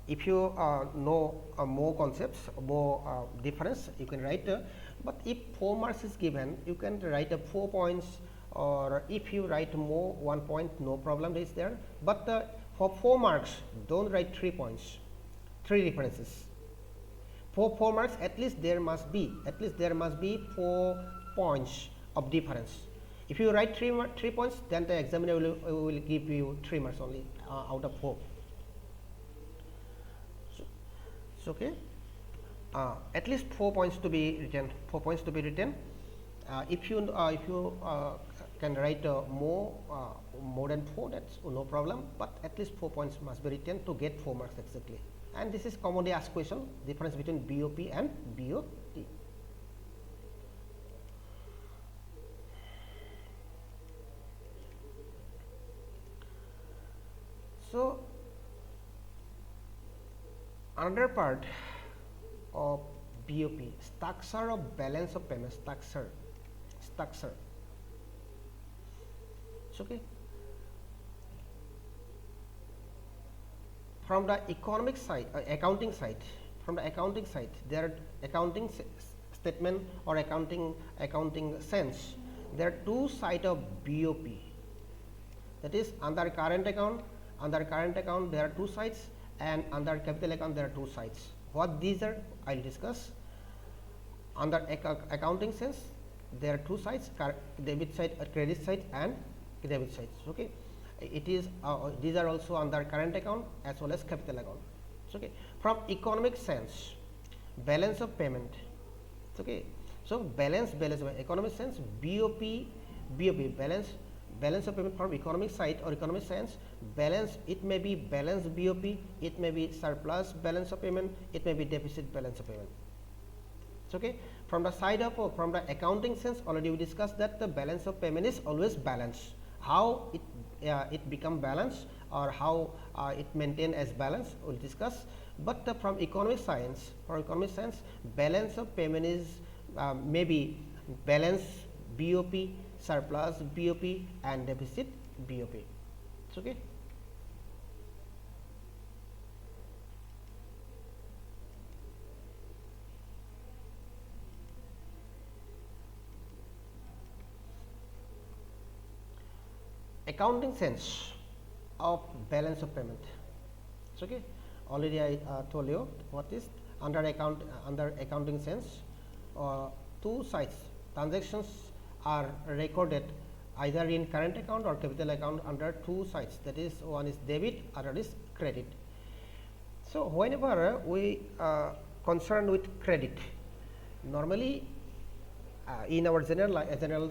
if you know more concepts, more difference, you can write. But if 4 marks is given, you can write 4 points, or if you write more 1 point, no problem is there. But for 4 marks, don't write 3 points, 3 references. For 4 marks, at least there must be 4 points of difference. If you write 3 points, then the examiner will give you 3 marks only out of 4. So, okay. At least 4 points to be written. 4 points to be written. If you can write more than 4, that's no problem. But at least 4 points must be written to get 4 marks exactly. And this is commonly asked question, difference between BOP and BOT. So, another part of BOP, structure of balance of payment, structure. It's okay. From the economic side, accounting side, there are accounting statement or accounting sense. There are 2 sides of BOP. That is, under current account there are 2 sides, and under capital account there are 2 sides. What these are, I will discuss. Under accounting sense, there are 2 sides, debit side, credit side, and debit side. Okay. It is these are also under current account as well as capital account. Okay. From economic sense, balance of payment. Okay. So, balance economic sense, BOP balance of payment from economic side or economic sense, balance, it may be balance BOP, it may be surplus balance of payment, it may be deficit balance of payment. Okay. From the side of from the accounting sense, already we discussed that the balance of payment is always balanced. How it become balanced, or how it maintain as balance, we will discuss. But from economic science, balance of payment is maybe balance BOP, surplus BOP, and deficit BOP. It's okay. Accounting sense of balance of payment. It's okay. Already I told you what is under accounting sense. 2 sides, transactions are recorded either in current account or capital account under 2 sides. That is, one is debit, other is credit. So, whenever we concerned with credit, normally in our general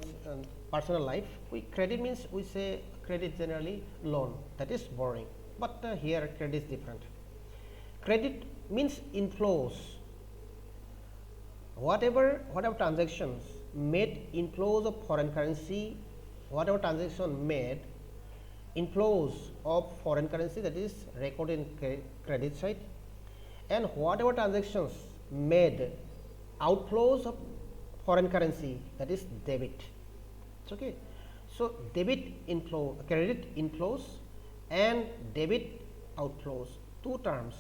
personal life, credit means we say credit generally loan, that is borrowing. But here credit is different. Credit means inflows. Whatever transactions made inflows of foreign currency, whatever transaction made inflows of foreign currency, that is recorded in credit side, and whatever transactions made outflows of foreign currency, that is debit. It's okay. So, debit inflow, credit inflows and debit outflows, 2 terms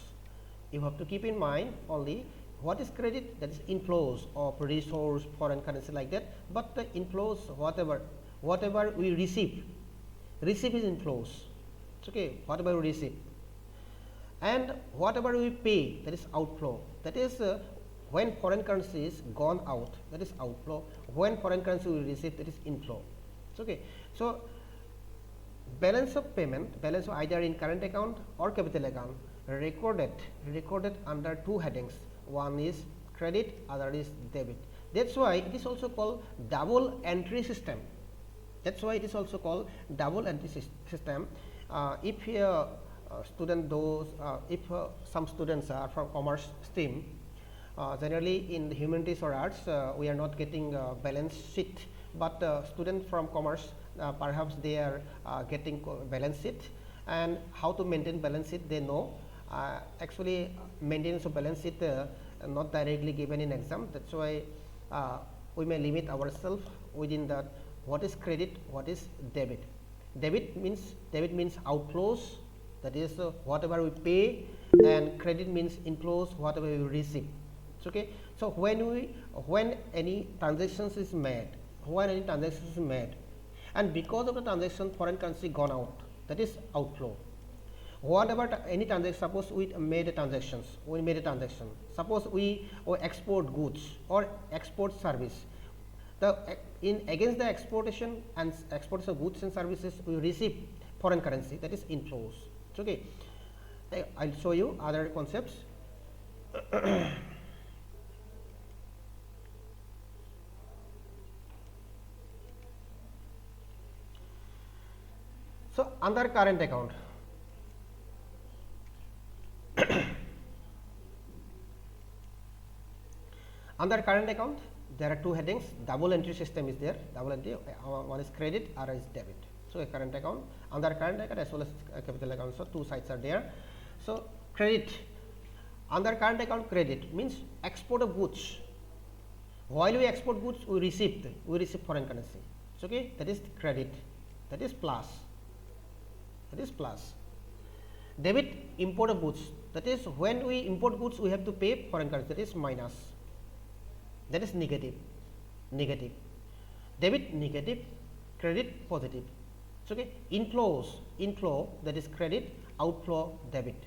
you have to keep in mind only. What is credit? That is inflows of resource, foreign currency, like that. But the inflows, whatever we receive is inflows. It's okay. Whatever we receive, and whatever we pay, that is outflow. That is when foreign currency is gone out, that is outflow. When foreign currency we receive, that is inflow. It's okay. So, balance of payment, balance of either in current account or capital account, recorded under 2 headings. One is credit, other is debit. That's why it is also called double entry system. If a student if some students are from commerce stream, generally in the humanities or arts, we are not getting balance sheet, but students from commerce, perhaps they are getting balance sheet, and how to maintain balance sheet they know. Actually, maintenance of balance sheet not directly given in exam. That's why we may limit ourselves within that. What is credit? What is debit? Debit means outflows. That is whatever we pay and credit means inflows whatever we receive. Okay, so when any transactions is made, and because of the transaction foreign currency gone out, that is outflow. Whatever any transaction, suppose we made a transaction, suppose we export goods or export service, the in against the exportation and exports of goods and services we receive foreign currency, that is inflows. Okay, I'll show you other concepts. So under current account, under current account there are two headings. Double entry system is there. Double entry, one is credit, other is debit. So a current account, under current account as well as capital account, so two sides are there. So credit, under current account, credit means export of goods. While we export goods, we receive foreign currency. So okay, that is credit, that is plus, Debit, import of goods, that is when we import goods we have to pay foreign currency, that is minus, that is negative. Debit negative, credit positive. So okay, inflow that is credit, outflow debit,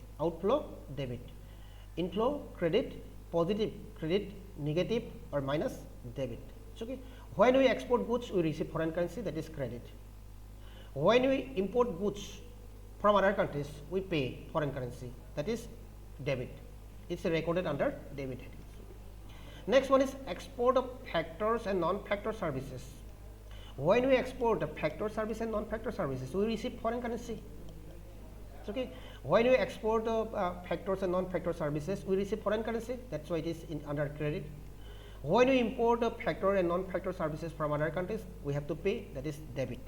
inflow credit, positive credit, negative or minus debit. So okay, when we export goods we receive foreign currency, that is credit. When we import goods from other countries we pay foreign currency, that is debit. It's recorded under debit heading. Next one is export of factors and non-factor services. When we export the factor service and non-factor services, we receive foreign currency. Okay. When we export factors and non-factor services, we receive foreign currency. That's why it is under credit. When we import factor and non-factor services from other countries, we have to pay, that is debit.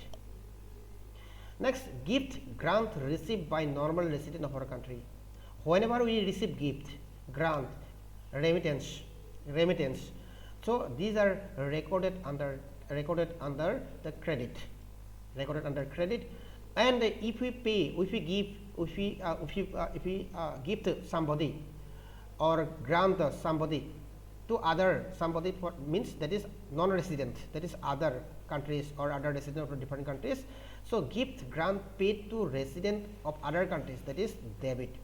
Next, gift, grant received by normal resident of our country. Whenever we receive gift, grant, remittance, so these are recorded under the credit, and if we pay, if we gift somebody or grant somebody to other somebody for means that is non-resident, that is other countries or other resident of different countries. So gift, grant paid to resident of other countries, that is debit.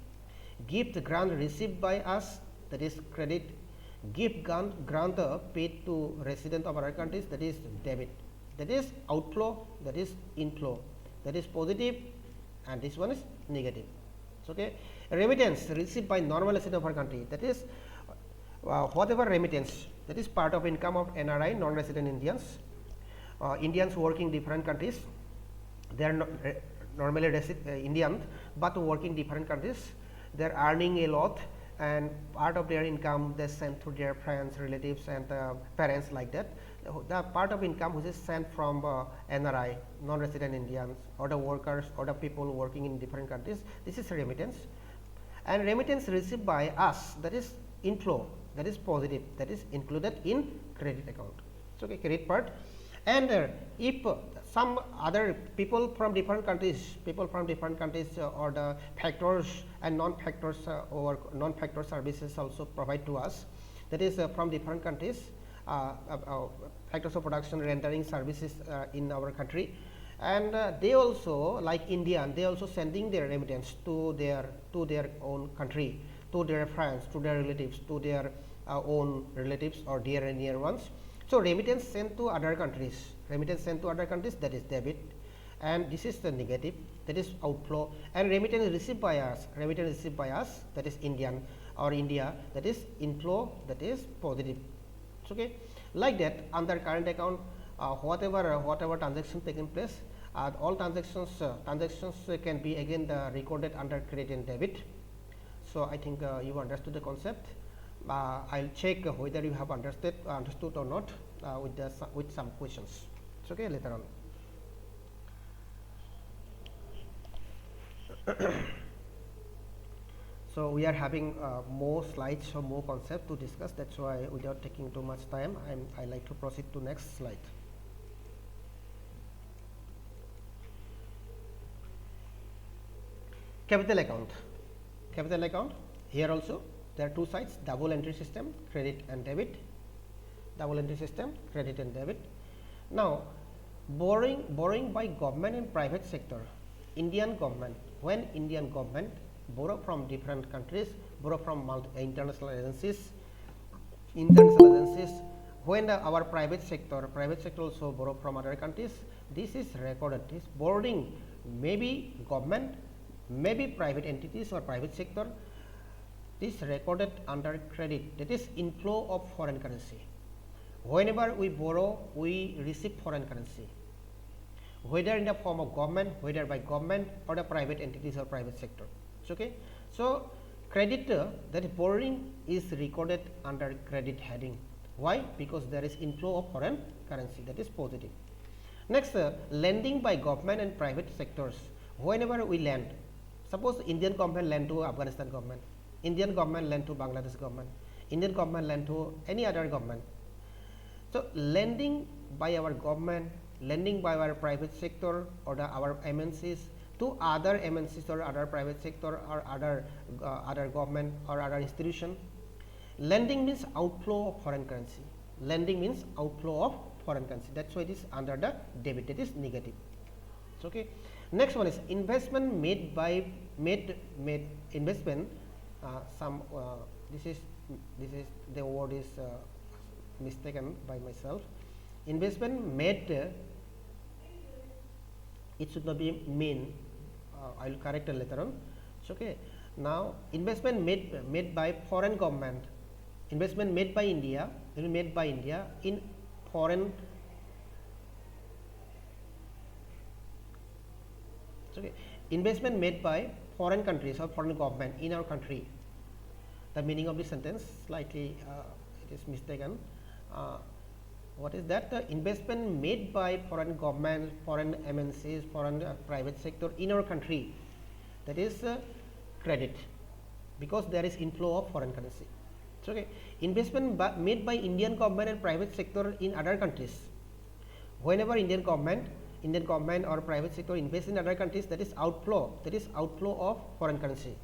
Gift, grant received by us, that is credit. Gift, grant paid to resident of other countries, that is debit. That is outflow, that is inflow, that is positive, and this one is negative. So okay, remittance received by normal resident of our country, that is whatever remittance, that is part of income of NRI, non-resident Indians, Indians working different countries. They are not normally Indian, but working different countries. They are earning a lot, and part of their income they send to their friends, relatives, and parents, like that. The part of income which is sent from NRI, non-resident Indians, or the workers or the people working in different countries, this is remittance. And remittance received by us, that is inflow, that is positive, that is included in credit account. So okay, credit part. And if some other people from different countries, or the factors and non-factors or non-factor services also provide to us, that is from different countries, factors of production rendering services in our country, and they also, like Indian, they also sending their remittance to their own country, to their friends, to their relatives, to their own relatives or dear and near ones. So remittance sent to other countries, that is debit, and this is the negative, that is outflow. And remittance received by us, that is Indian or India, that is inflow, that is positive. Okay, like that under current account, whatever transaction taking place, all transactions can be again recorded under credit and debit. So I think you understood the concept. I'll check whether you have understood or not with some questions. It's okay later on. So we are having more slides or more concept to discuss. That's why, without taking too much time, I like to proceed to next slide. Capital account. Here also there are two sides, double entry system, credit and debit, double entry system, credit and debit. Now, borrowing by government and private sector. Indian government, when Indian government borrow from different countries, borrow from international agencies, when our private sector also borrow from other countries, this is recorded. This borrowing may be government, may be private entities or private sector. This recorded under credit, that is inflow of foreign currency. Whenever we borrow, we receive foreign currency, whether in the form of government, whether by government or the private entities or private sector. Okay. So, credit, that is borrowing, is recorded under credit heading. Why? Because there is inflow of foreign currency, that is positive. Next, lending by government and private sectors. Whenever we lend, suppose Indian government lend to Afghanistan government, Indian government lend to Bangladesh government, Indian government lend to any other government. So, lending by our government, lending by our private sector or our MNCs to other MNCs or other private sector or other government or other institution. Lending means outflow of foreign currency. Lending means outflow of foreign currency. That's why it is under the debit. That is negative. Okay. Next one is investment made by investment. This is the word is mistaken by myself. Investment made, it should not be mean. I will correct it later on. It's okay. Now, investment made by foreign government, investment made by India, in foreign. It's okay. Investment made by foreign countries or foreign government in our country. The meaning of this sentence slightly it is mistaken. What is that? The investment made by foreign government, foreign MNCs, foreign private sector in our country, that is credit, because there is inflow of foreign currency. So, okay. Investment made by Indian government and private sector in other countries. Whenever Indian government or private sector invest in other countries, that is outflow of foreign currency.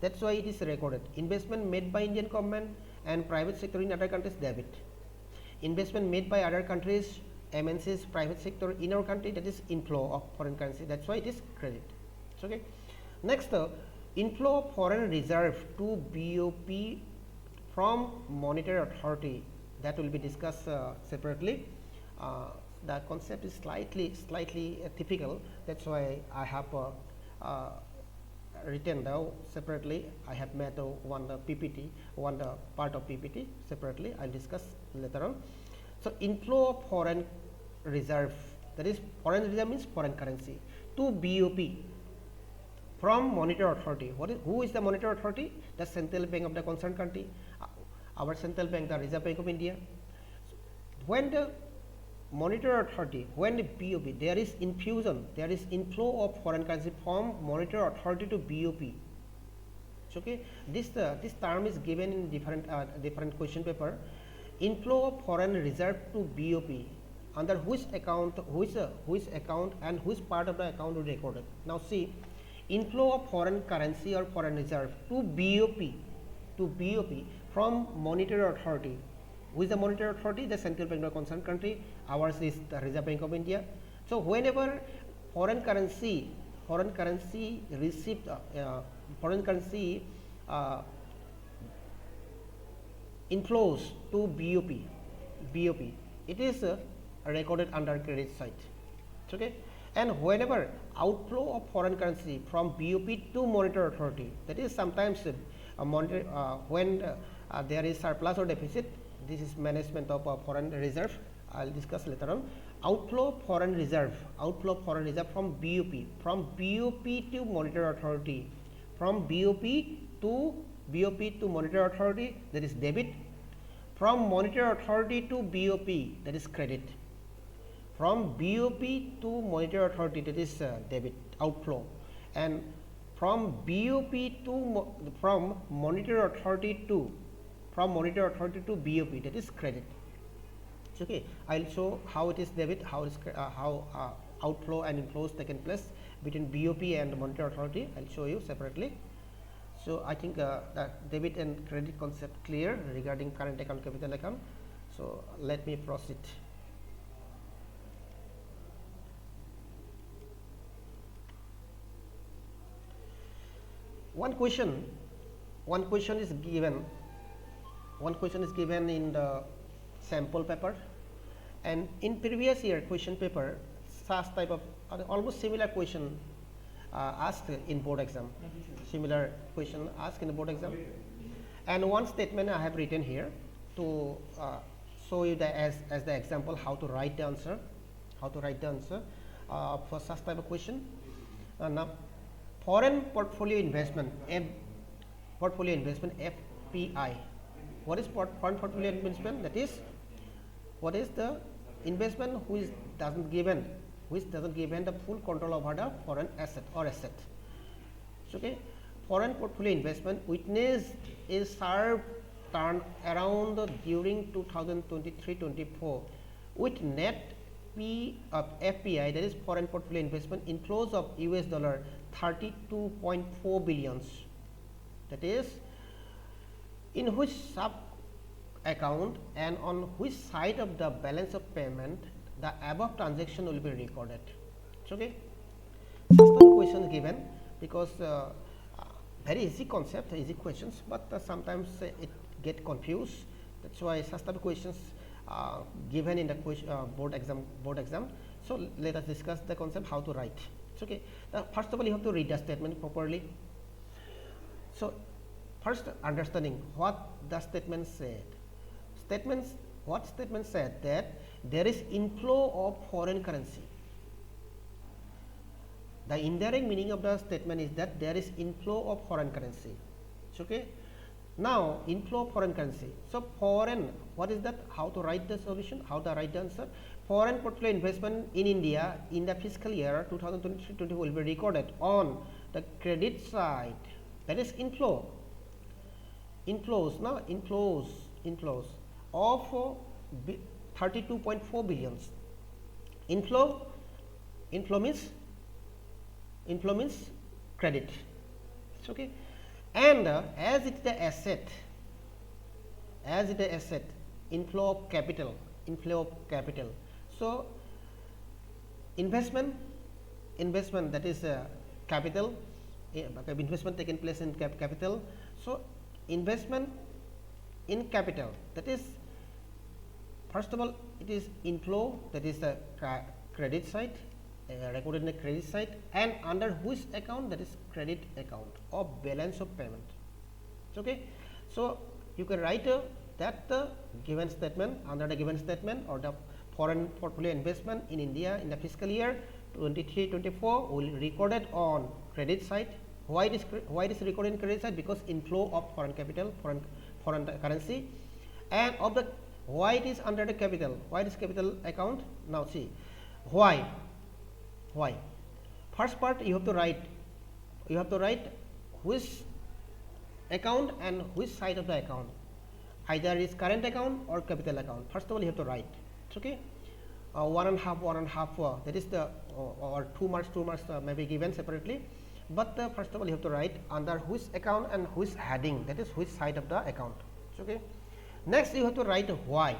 That's why it is recorded. Investment made by Indian government and private sector in other countries, debit. Investment made by other countries, MNCs, private sector in our country, that is inflow of foreign currency. That's why it is credit. Okay. Next, inflow of foreign reserve to BOP from monetary authority, that will be discussed separately. The concept is slightly typical. That's why I have written down separately. I have made one PPT, one part of PPT separately. I will discuss later on. So, inflow of foreign reserve, that is foreign reserve means foreign currency, to BOP from monetary authority. Who is the monetary authority? The central bank of the concerned country, our central bank, the Reserve Bank of India. When the monetary authority, when the BOP, there is infusion, there is inflow of foreign currency from monetary authority to BOP. Okay. This term is given in different question paper. Inflow of foreign reserve to BOP, under which account, which account and which part of the account will be recorded. Now, see, inflow of foreign currency or foreign reserve to BOP from monetary authority. Who is the monetary authority? The central bank of the concerned country. Ours is the Reserve Bank of India. So, whenever foreign currency received inflows to BOP, it is recorded under credit side. Okay. And whenever outflow of foreign currency from BOP to monetary authority, that is sometimes when there is surplus or deficit, this is management of foreign reserve. I will discuss later on. Outflow of foreign reserve from BOP to monetary authority, from BOP to monetary authority, that is debit. From monetary authority to BOP, that is credit. From BOP to monetary authority, that is debit, outflow. And from BOP to monetary authority to BOP, that is credit. Okay. I will show how it is debit, how outflow and inflows taken place between BOP and monetary authority. I will show you separately. So I think the debit and credit concept clear regarding current account, capital account. So let me proceed. One question is given. One question is given in the sample paper, and in previous year question paper, such type of almost similar question asked in board exam. Similar question asked in the board exam, and one statement I have written here to show you the as the example how to write the answer, for such type of question. Now, foreign portfolio investment, FPI. What is foreign portfolio investment? That is, what is the investment which doesn't given the full control over the foreign asset or asset. So, okay, foreign portfolio investment witnessed a sharp turn around during 2023-24 with net P of FPI, that is foreign portfolio investment, inflows of US dollar 32.4 billions, that is in which sub account and on which side of the balance of payment the above transaction will be recorded. Okay, such type of questions given because very easy concept, easy questions, but sometimes it get confused. That's why such type of questions given in the board exam. So let us discuss the concept how to write. It's okay. Now, first of all, you have to read the statement properly. So first, understanding what the statement said. What statement said that there is inflow of foreign currency. The indirect meaning of the statement is that there is inflow of foreign currency. It's okay. Now, inflow of foreign currency. So foreign, what is that? How to write the solution? How to write the answer? Foreign portfolio investment in India in the fiscal year 2023-24 will be recorded on the credit side. That is inflow. Inflows of 32.4 billions. Inflow means credit. It's okay. And as it is the asset, inflow of capital. So investment, that is capital, investment taken place in capital. So investment in capital, that is, first of all, it is inflow, that is the credit side, recorded in the credit side, and under which account, that is credit account of balance of payment. Okay. So you can write that the given statement, under the given statement, or the foreign portfolio investment in India in the fiscal year 23-24 will recorded on credit side. Why it is recorded in credit side? Because inflow of foreign capital, foreign currency, and of the why it is under the capital. Why it is capital account? Now see why. First part you have to write which account and which side of the account. Either is current account or capital account. First of all, you have to write. It's okay. 1.5, that is the or 2 marks may be given separately. But first of all, you have to write under which account and which heading, that is which side of the account. It's okay. Next, you have to write why.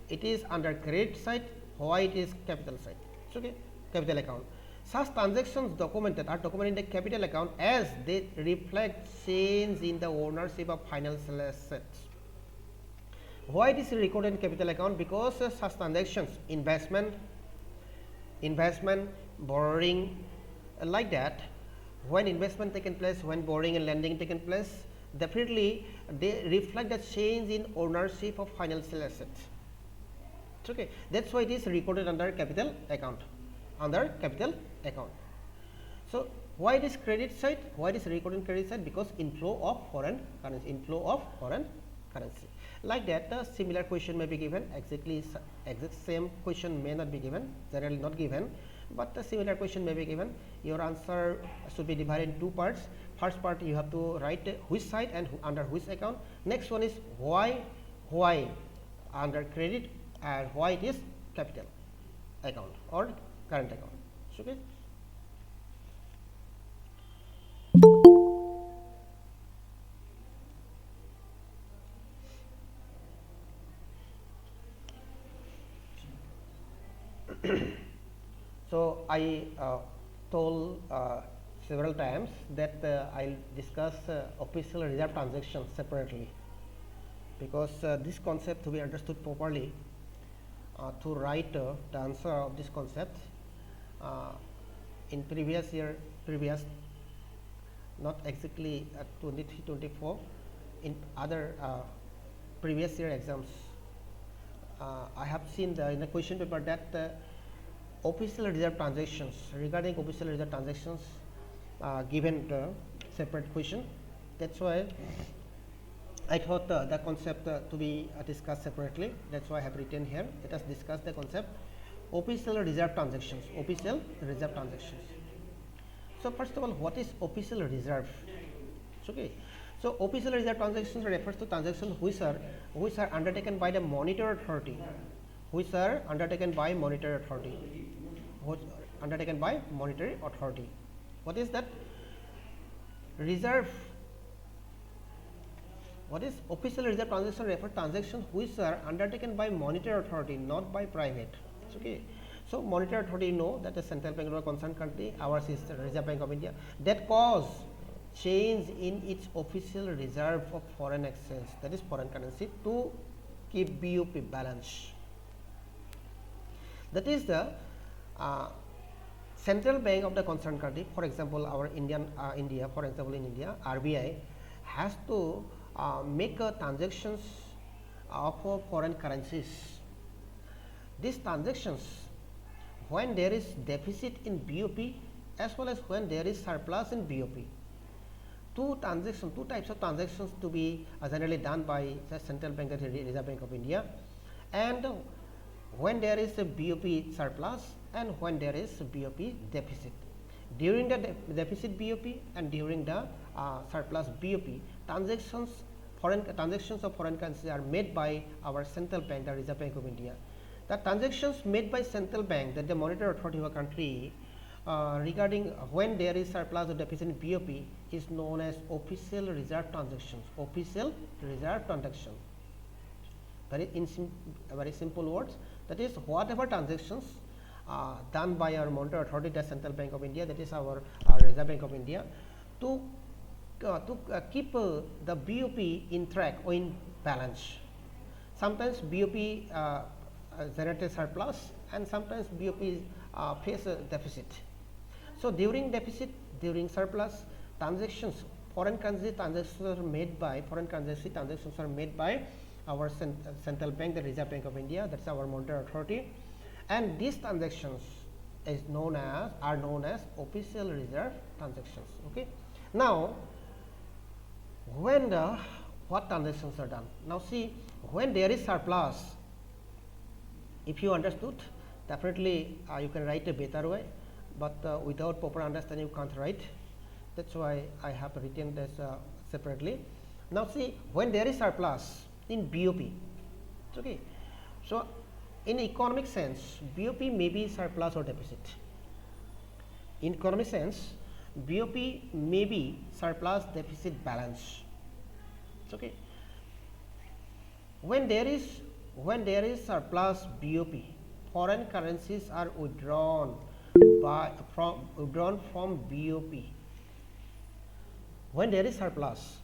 It is under credit side, why it is capital side. It's okay. Capital account. Such transactions are documented in the capital account as they reflect change in the ownership of financial assets. Why it is recorded in capital account? Because such transactions, investment, borrowing, like that, when investment taken place, when borrowing and lending taken place, definitely they reflect the change in ownership of financial assets. It's okay. That's why it is recorded under capital account. So why this credit side? Why it is recorded in credit side? Because inflow of foreign currency. Like that, the similar question may be given. Exact same question may not be given. Generally not given, but the similar question may be given. Your answer should be divided in 2 parts. First part you have to write which side and under which account. Next one is why under credit and why it is capital account or current account. Okay. So I told several times that I'll discuss official reserve transactions separately, because this concept to be understood properly, to write the answer of this concept in previous not exactly 23-24, in other previous year exams, I have seen in the question paper that official reserve transactions, regarding official reserve transactions, given the separate question. That's why I thought the concept to be discussed separately. That's why I have written here. Let us discuss the concept official reserve transactions. Official reserve transactions. So first of all, what is official reserve? Okay. So official reserve transactions refers to transactions which are undertaken by the monetary authority, which are undertaken by monetary authority, What is that? Reserve. What is official reserve transaction? Refer transactions which are undertaken by monetary authority, not by private. Okay. So monetary authority, you know that the central bank of a concerned country, ours is the Reserve Bank of India, that cause change in its official reserve of foreign exchange, that is foreign currency, to keep BOP balance. That is the central bank of the concerned country. For example, our India, for example, in India, RBI has to make transactions of foreign currencies. These transactions, when there is deficit in BOP as well as when there is surplus in BOP, two types of transactions to be generally done by the central bank, the Reserve Bank of India, and when there is a BOP surplus and when there is a BOP deficit. During the deficit BOP and during the surplus BOP, transactions of foreign currency are made by our central bank, the Reserve Bank of India. The transactions made by central bank, that the monetary authority of a country, regarding when there is surplus or deficit in BOP, is known as official reserve transactions. Official reserve transaction. Very simple words. That is, whatever transactions done by our monetary authority, the Central Bank of India, that is our Reserve Bank of India, to keep the BOP in track or in balance. Sometimes BOP generates surplus, and sometimes BOP face a deficit. So during deficit, during surplus, transactions, foreign currency transactions are made by our central bank, the Reserve Bank of India, that's our monetary authority, and these transactions are known as official reserve transactions. Okay. Now, what transactions are done? Now see, when there is surplus, if you understood, definitely you can write a better way, but without proper understanding you can't write. That's why I have written this separately. Now see, when there is surplus in BOP, okay, so in economic sense, BOP may be surplus or deficit. In economic sense, BOP may be surplus, deficit, balance. Okay. When there is surplus BOP, foreign currencies are withdrawn from BOP. When there is surplus,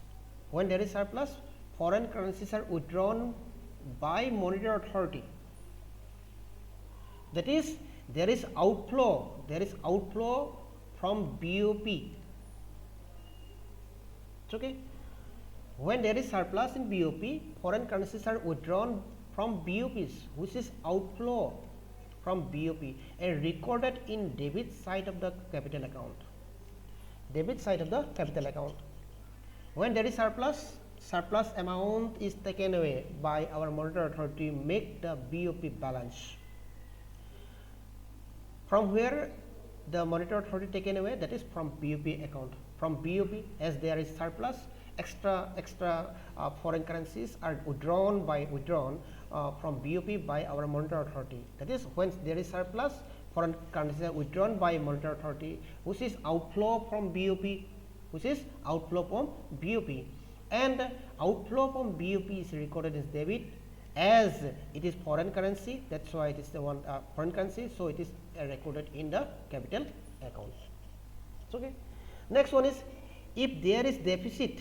foreign currencies are withdrawn by monetary authority. That is, there is outflow from BOP. Okay. When there is surplus in BOP, foreign currencies are withdrawn from BOPs, which is outflow from BOP, and recorded in debit side of the capital account. When there is surplus amount is taken away by our monetary authority, make the BOP balance. From where the monetary authority taken away? That is from BOP account. From BOP, as there is surplus, extra foreign currencies are withdrawn from BOP by our monetary authority. That is, when there is surplus, foreign currencies are withdrawn by monetary authority, which is outflow from BOP, and outflow from BOP is recorded as debit, as it is foreign currency, that's why it is the one foreign currency, so it is recorded in the capital account. Okay. Next one is, if there is deficit,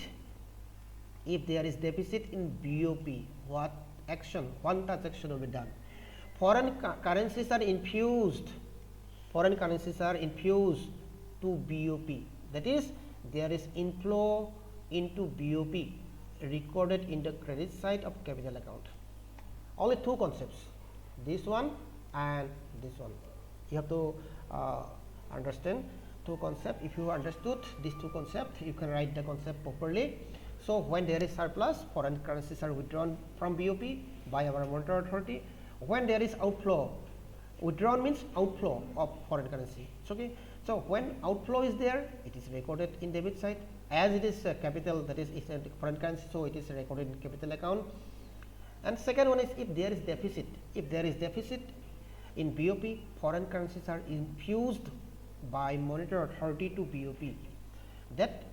in BOP, what action, one transaction will be done? Foreign currencies are infused to BOP, that is there is inflow into BOP recorded in the credit side of capital account. Only two concepts, this one and this one. You have to understand two concepts. If you understood these two concepts, you can write the concept properly. So, when there is surplus, foreign currencies are withdrawn from BOP by our monetary authority. When there is outflow, withdrawn means outflow of foreign currency. Okay. So, when outflow is there, it is recorded in debit side, as it is capital, that is it's a foreign currency, so it is recorded in capital account. And second one is, if there is deficit, in BOP, foreign currencies are infused by monetary authority to BOP. That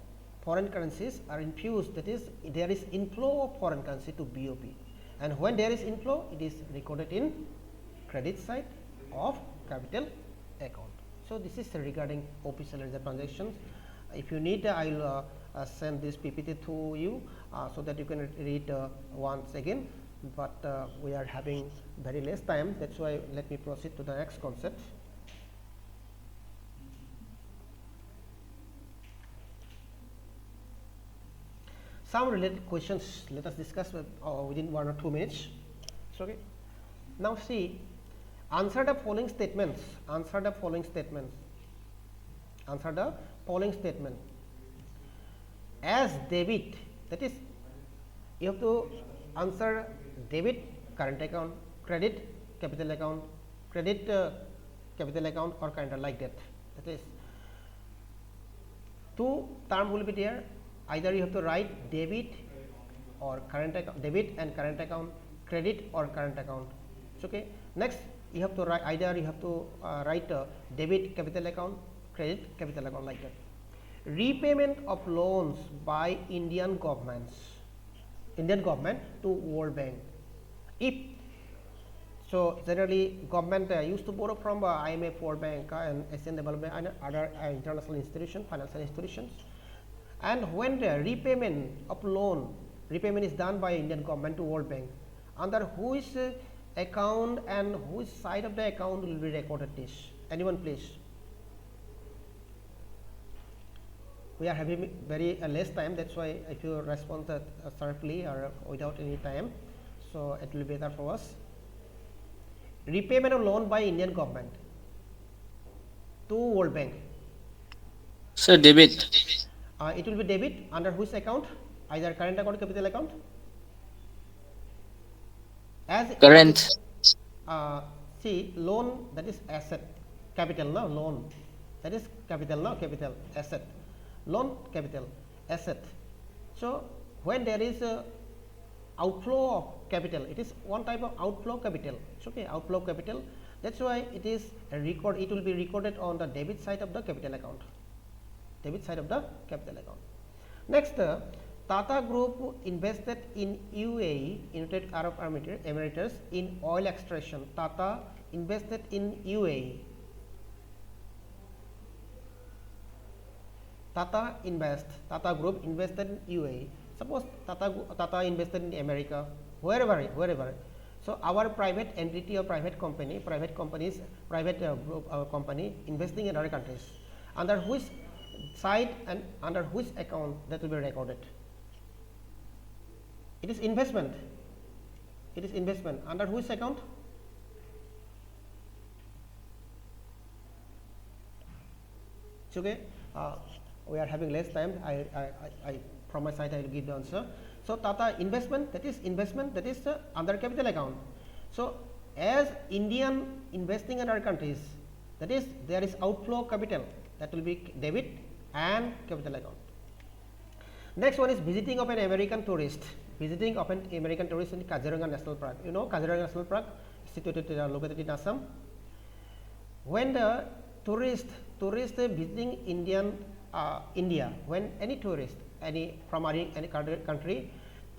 foreign currencies are infused, that is there is inflow of foreign currency to BOP, and when there is inflow, it is recorded in credit side of capital account. So, this is regarding official ledger transactions. If you need, I will send this PPT to you so that you can read once again, but we are having very less time, that is why let me proceed to the next concept. Some related questions let us discuss within 1 or 2 minutes. Okay. Now, see, answer the following statements. As debit, that is you have to answer debit current account, credit capital account, credit capital account, or kind of like that. That is, two term will be there. Either you have to write debit or current account, debit and current account, credit or current account. Okay. Next, you have to write, either you have to write debit capital account, credit capital account, like that. Repayment of loans by Indian government to World Bank. If so, generally government used to borrow from IMF, World Bank, and ASEAN Development and other international institutions, financial institutions. And when the repayment is done by Indian government to World Bank, under which account and which side of the account will be recorded this? Anyone please? We are having very less time, that is why if you respond sharply or without any time, so it will be better for us. Repayment of loan by Indian government to World Bank. Sir, debit. It will be debit under which account? Either current account or capital account? As Current. See, loan, that is asset, capital, no, loan, that is capital, no, capital, asset, loan, capital, asset. So, when there is a outflow of capital, it is one type of outflow capital. It's okay, outflow capital. That's why it is it will be recorded on the debit side of the capital account. Next, Tata Group invested in UAE, United Arab Emirates, in oil extraction. Tata invested in UAE. Tata Group invested in UAE. Suppose Tata invested in America, wherever. So, our private entity or private company investing in other countries, under which side and under which account that will be recorded? It is investment. Under which account? It's okay. We are having less time. I from my side I will give the answer. So, Tata investment, that is under capital account. So, as Indian investing in other countries, that is there is outflow capital, that will be debit and capital account. Next one is visiting of an American tourist. Visiting of an American tourist in Kaziranga National Park. You know Kaziranga National Park is located in Assam. When the tourist visiting India, when any tourist, from any country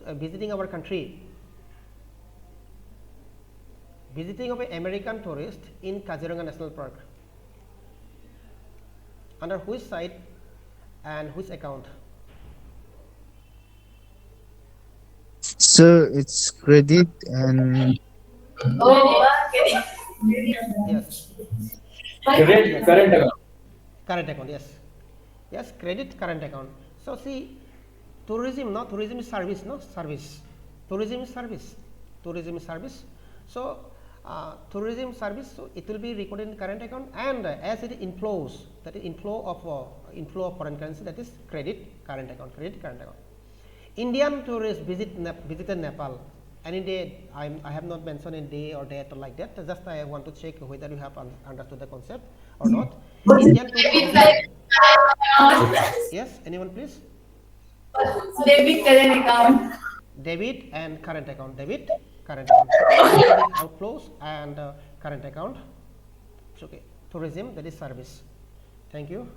visiting our country, visiting of an American tourist in Kaziranga National Park, under which site and which account? Sir, it's credit and Yes, Credit yes, current account. current account, yes, yes, credit current account. So see, tourism, no, tourism is service, no, service, tourism is service, tourism is service. So tourism service, so it will be recorded in current account, and as it inflows, that is inflow of foreign currency, that is credit current account, credit current account. Indian tourists visited Nepal. Any day, I have not mentioned a day or date or like that. Just I want to check whether you have understood the concept or not. Indian tourists visited. Yes, anyone please? Debit current account. Debit and current account. Debit, current account. So these are the outflows and current account. So, okay, tourism, that is service. Thank you.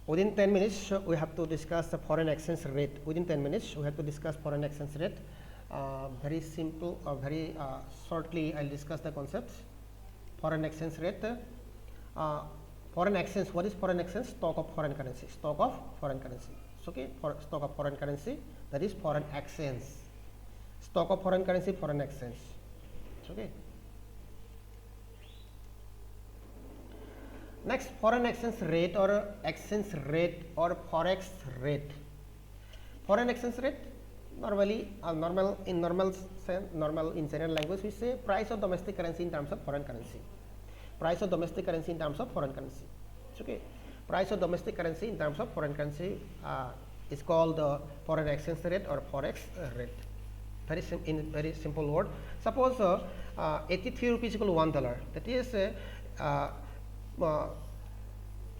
Within 10 minutes, we have to discuss the foreign exchange rate. Within 10 minutes, we have to discuss foreign exchange rate. Very simple, very shortly, I'll discuss the concepts. Foreign exchange rate. Foreign exchange, what is foreign exchange? Stock of foreign currency. Stock of foreign currency. Okay, for stock of foreign currency, that is foreign exchange. Stock of foreign currency, foreign exchange. Okay. Next, foreign exchange rate or forex rate. Foreign exchange rate, normally normal in general language we say price of domestic currency in terms of foreign currency. Price of domestic currency in terms of foreign currency. Okay. Price of domestic currency in terms of foreign currency is called foreign exchange rate or forex rate. In very simple word. Suppose 83 rupees equal to $1. That is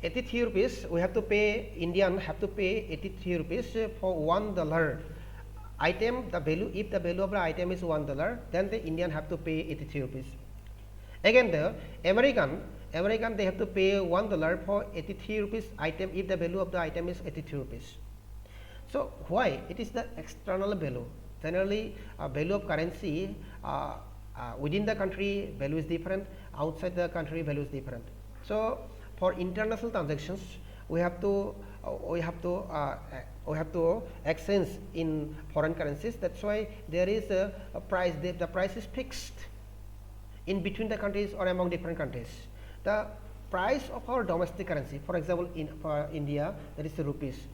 83 rupees, we have to pay, Indian have to pay 83 rupees for $1 item. The value, if the value of the item is $1, then the Indian have to pay 83 rupees. Again, the American they have to pay $1 for 83 rupees item if the value of the item is 83 rupees. So why? It is the external value. Generally, value of currency within the country value is different, outside the country value is different. So for international transactions, we have to exchange in foreign currencies. That's why there is a price. The price is fixed in between the countries or among different countries. The price of our domestic currency, for example, for India, that is the rupees.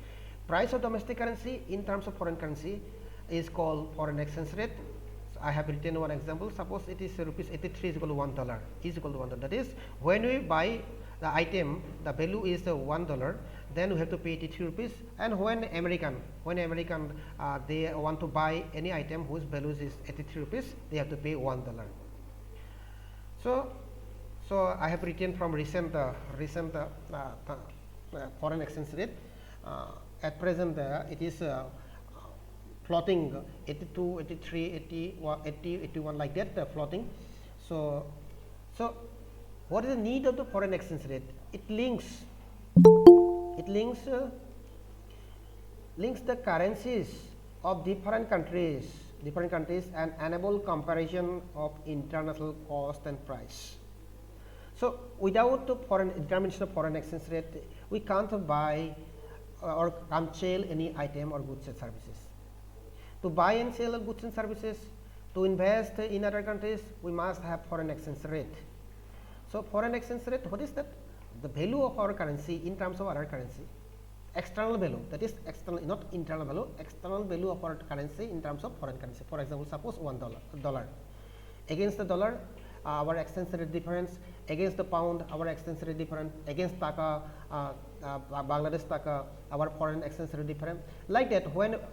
Price of domestic currency in terms of foreign currency is called foreign exchange rate. I have written one example. Suppose it is rupees 83 is equal to $1. Is equal to $1. That is, when we buy the item, the value is $1. Then we have to pay 83 rupees. And when American they want to buy any item whose value is 83 rupees, they have to pay $1. So I have written from recent foreign exchange rate. At present, it is floating 82, 83, 80, 81 like that, floating. So what is the need of the foreign exchange rate? It links the currencies of different countries and enable comparison of international cost and price. So without the determination of foreign exchange rate, we can't buy or can't sell any item or goods and services. To buy and sell goods and services, to invest in other countries, we must have foreign exchange rate. So foreign exchange rate, what is that? The value of our currency in terms of other currency. External value, that is external, not internal value, external value of our currency in terms of foreign currency. For example, suppose $1. Against the dollar, our exchange rate difference. Against the pound, our exchange rate different. Against taka, Bangladesh taka, our foreign exchange rate different. Like that,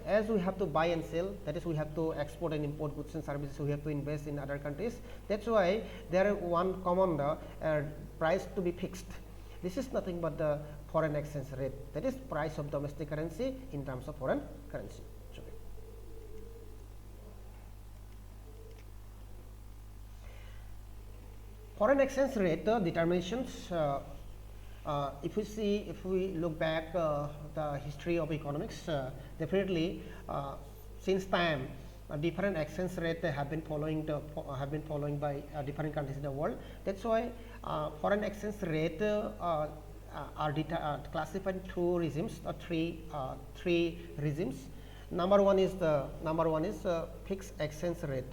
as we have to buy and sell, that is, we have to export and import goods and services, we have to invest in other countries. That's why there is one common price to be fixed. This is nothing but the foreign exchange rate, that is price of domestic currency in terms of foreign currency. Foreign exchange rate determinations if we look back the history of economics, definitely since time different exchange rate have been following by different countries in the world. That's why foreign exchange rate are classified in two regimes or three regimes. Number one is fixed exchange rate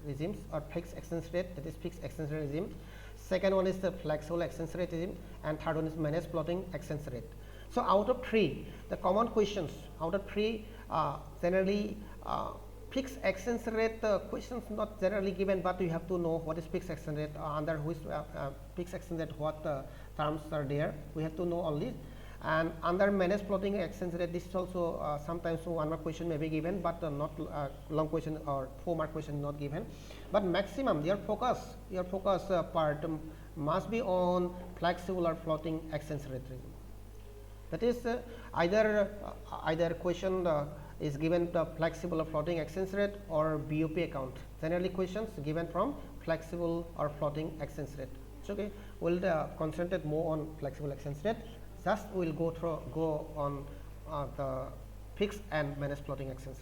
regimes or fixed exchange rate, that is fixed exchange rate regime. Second one is the flexible exchange rate regime, and third one is managed floating exchange rate. So out of three, the common questions out of three, generally fixed exchange rate questions not generally given, but you have to know what is fixed exchange rate, under which fixed exchange rate, what terms are there. We have to know only. And under managed floating exchange rate, this is also sometimes 1 mark question may be given, but not long question or 4 mark question not given. But maximum your focus part must be on flexible or floating exchange rate regime. That is either question is given the flexible or floating exchange rate or BOP account. Generally questions given from flexible or floating exchange rate. It's okay. We'll concentrate more on flexible exchange rate. Just we'll go on the fixed and managed floating exchange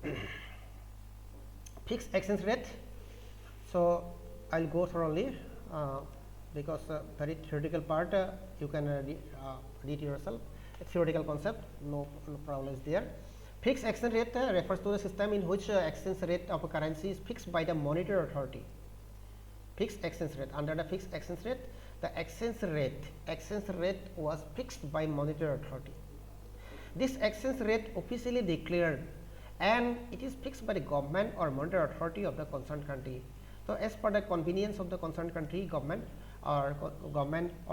rate. Fixed exchange rate. So I'll go thoroughly because very theoretical part you can read yourself. A theoretical concept, no problem is there. Fixed exchange rate refers to the system in which exchange rate of a currency is fixed by the monetary authority. Fixed exchange rate. Under the fixed exchange rate, the exchange rate was fixed by monetary authority. This exchange rate officially declared, and it is fixed by the government or monetary authority of the concerned country. So as per the convenience of the concerned country, government or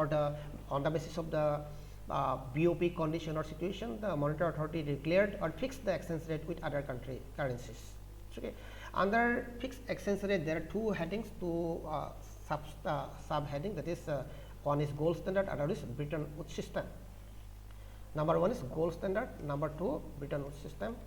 the on the basis of the BOP condition or situation, the monetary authority declared or fixed the exchange rate with other country currencies. Okay. Under fixed exchange rate, there are two headings, subheading. That is, one is gold standard, other is Bretton Woods system. Number one is gold standard, number two Bretton Woods system.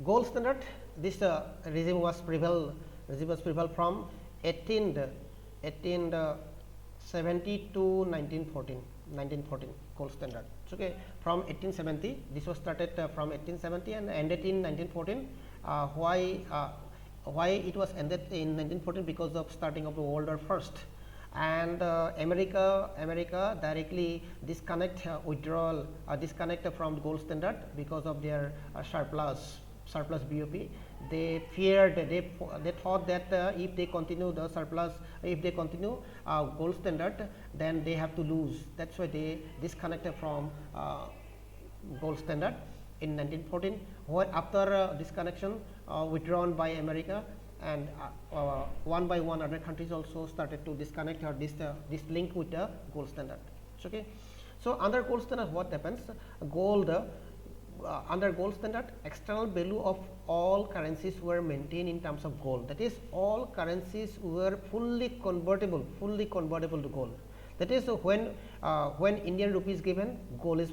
Gold standard. This regime was prevailed from 1870 to 1914 gold standard. Okay, from 1870 this was started from 1870 and ended in 1914. Why it was ended in 1914? Because of starting of the World War first, and America directly disconnect from the gold standard because of their surplus BOP. They feared, they thought that if they continue the surplus, if they continue gold standard, then they have to lose. That's why they disconnected from gold standard in 1914. After disconnection, withdrawn by America, and one by one other countries also started to disconnect or this link with the gold standard. Okay. So under gold standard, what happens? Under gold standard, external value of all currencies were maintained in terms of gold. That is, all currencies were fully convertible to gold. That is, when Indian rupee is given, gold is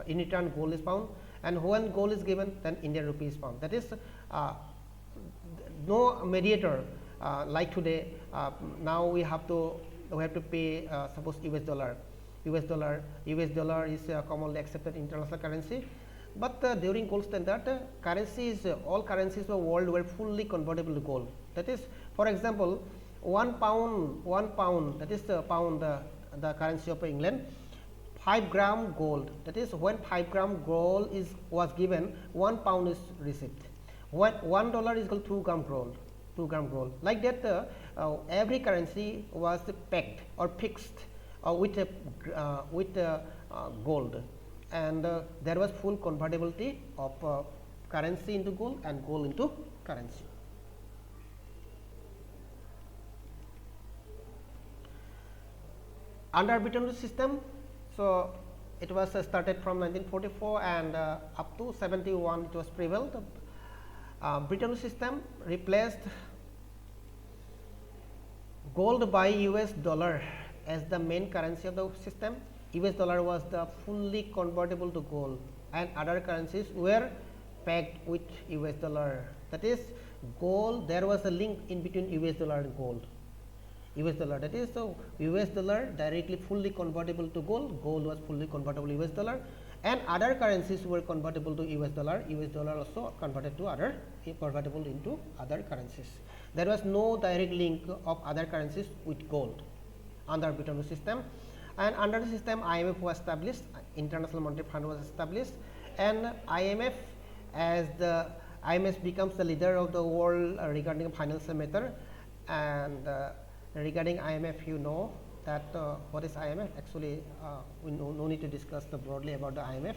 in return gold is found, and when gold is given, then Indian rupee is found. That is, no mediator like today. Now we have to pay suppose US dollar. US dollar is commonly accepted international currency. But during gold standard, all currencies of the world were fully convertible to gold. That is, for example, 1 pound, that is the pound, the currency of England, 5 gram gold. That is, when 5 gram gold was given, 1 pound is received. When $1 is equal to 2 gram gold. Like that, every currency was pegged or fixed with gold. And there was full convertibility of currency into gold and gold into currency. Under Bretton Woods system, so it was started from 1944 and up to 71 it was prevailed. Bretton Woods system replaced gold by US dollar as the main currency of the system, US dollar was the fully convertible to gold, and other currencies were pegged with US dollar. That is, gold, there was a link in between US dollar and gold. US dollar, that is, so US dollar directly fully convertible to gold, gold was fully convertible to US dollar, and other currencies were convertible to US dollar also converted to other, convertible into other currencies. There was no direct link of other currencies with gold under Bretton system, and under the system IMF was established, International Monetary Fund was established, and IMF, as the IMF becomes the leader of the world regarding financial matter. And regarding IMF, you know that what is IMF. Actually, we no need to discuss broadly about the IMF.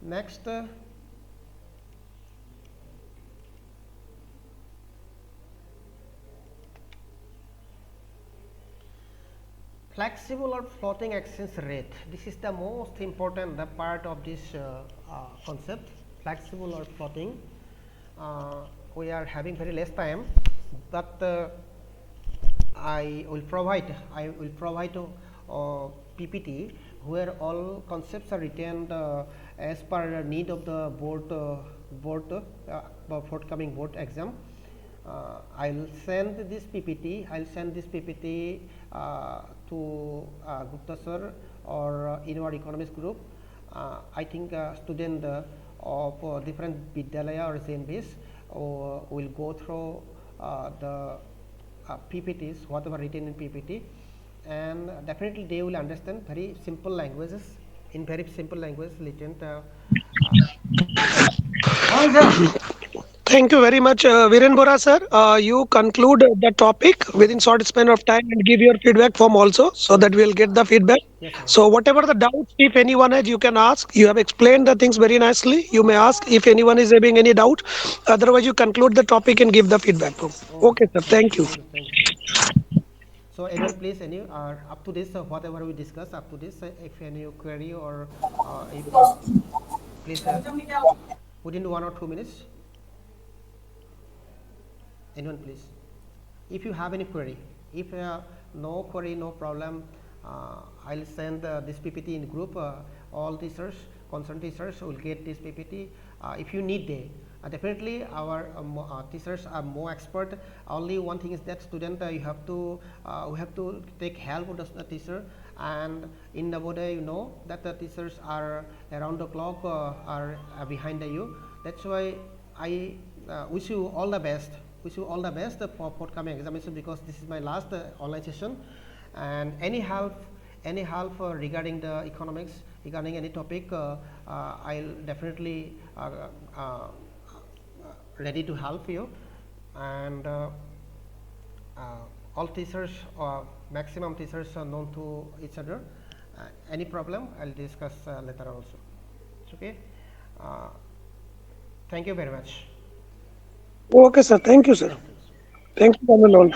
Next, flexible or floating exchange rate. This is the most important part of this concept, flexible or floating. We are having very less time, but I will provide PPT where all concepts are written as per need of the forthcoming board exam. I will send this PPT. I will send this PPT to Gupta sir or in our economics group. I think student of different Vidyalaya or ZNBs will go through the PPTs, whatever written in PPT, and definitely they will understand very simple languages, in very simple language written. Thank you very much, Biren Borah sir. You conclude the topic within short span of time and give your feedback form also, so that we will get the feedback. Yes, sir. So whatever the doubts, if anyone has, you can ask. You have explained the things very nicely. You may ask if anyone is having any doubt. Otherwise, you conclude the topic and give the feedback form. Okay, sir. Thank you. Thank you. So anyone, please, any up to this, whatever we discuss up to this, if any query or if please within 1 or 2 minutes. Anyone, please. If you have any query, if no query, no problem, I'll send this PPT in group. All teachers, concerned teachers will get this PPT. If you need it, definitely our teachers are more expert. Only one thing is that student, you have to we have to take help of the teacher. And in Navodaya, you know that the teachers are around the clock, are behind you. That's why I wish you all the best. Wish you all the best for forthcoming examination, because this is my last online session. And any help regarding the economics, regarding any topic, I'll definitely ready to help you. And all teachers, maximum teachers are known to each other. Any problem, I'll discuss later also. It's okay. Thank you very much. Okay, sir. Thank you, sir. Thank you, all.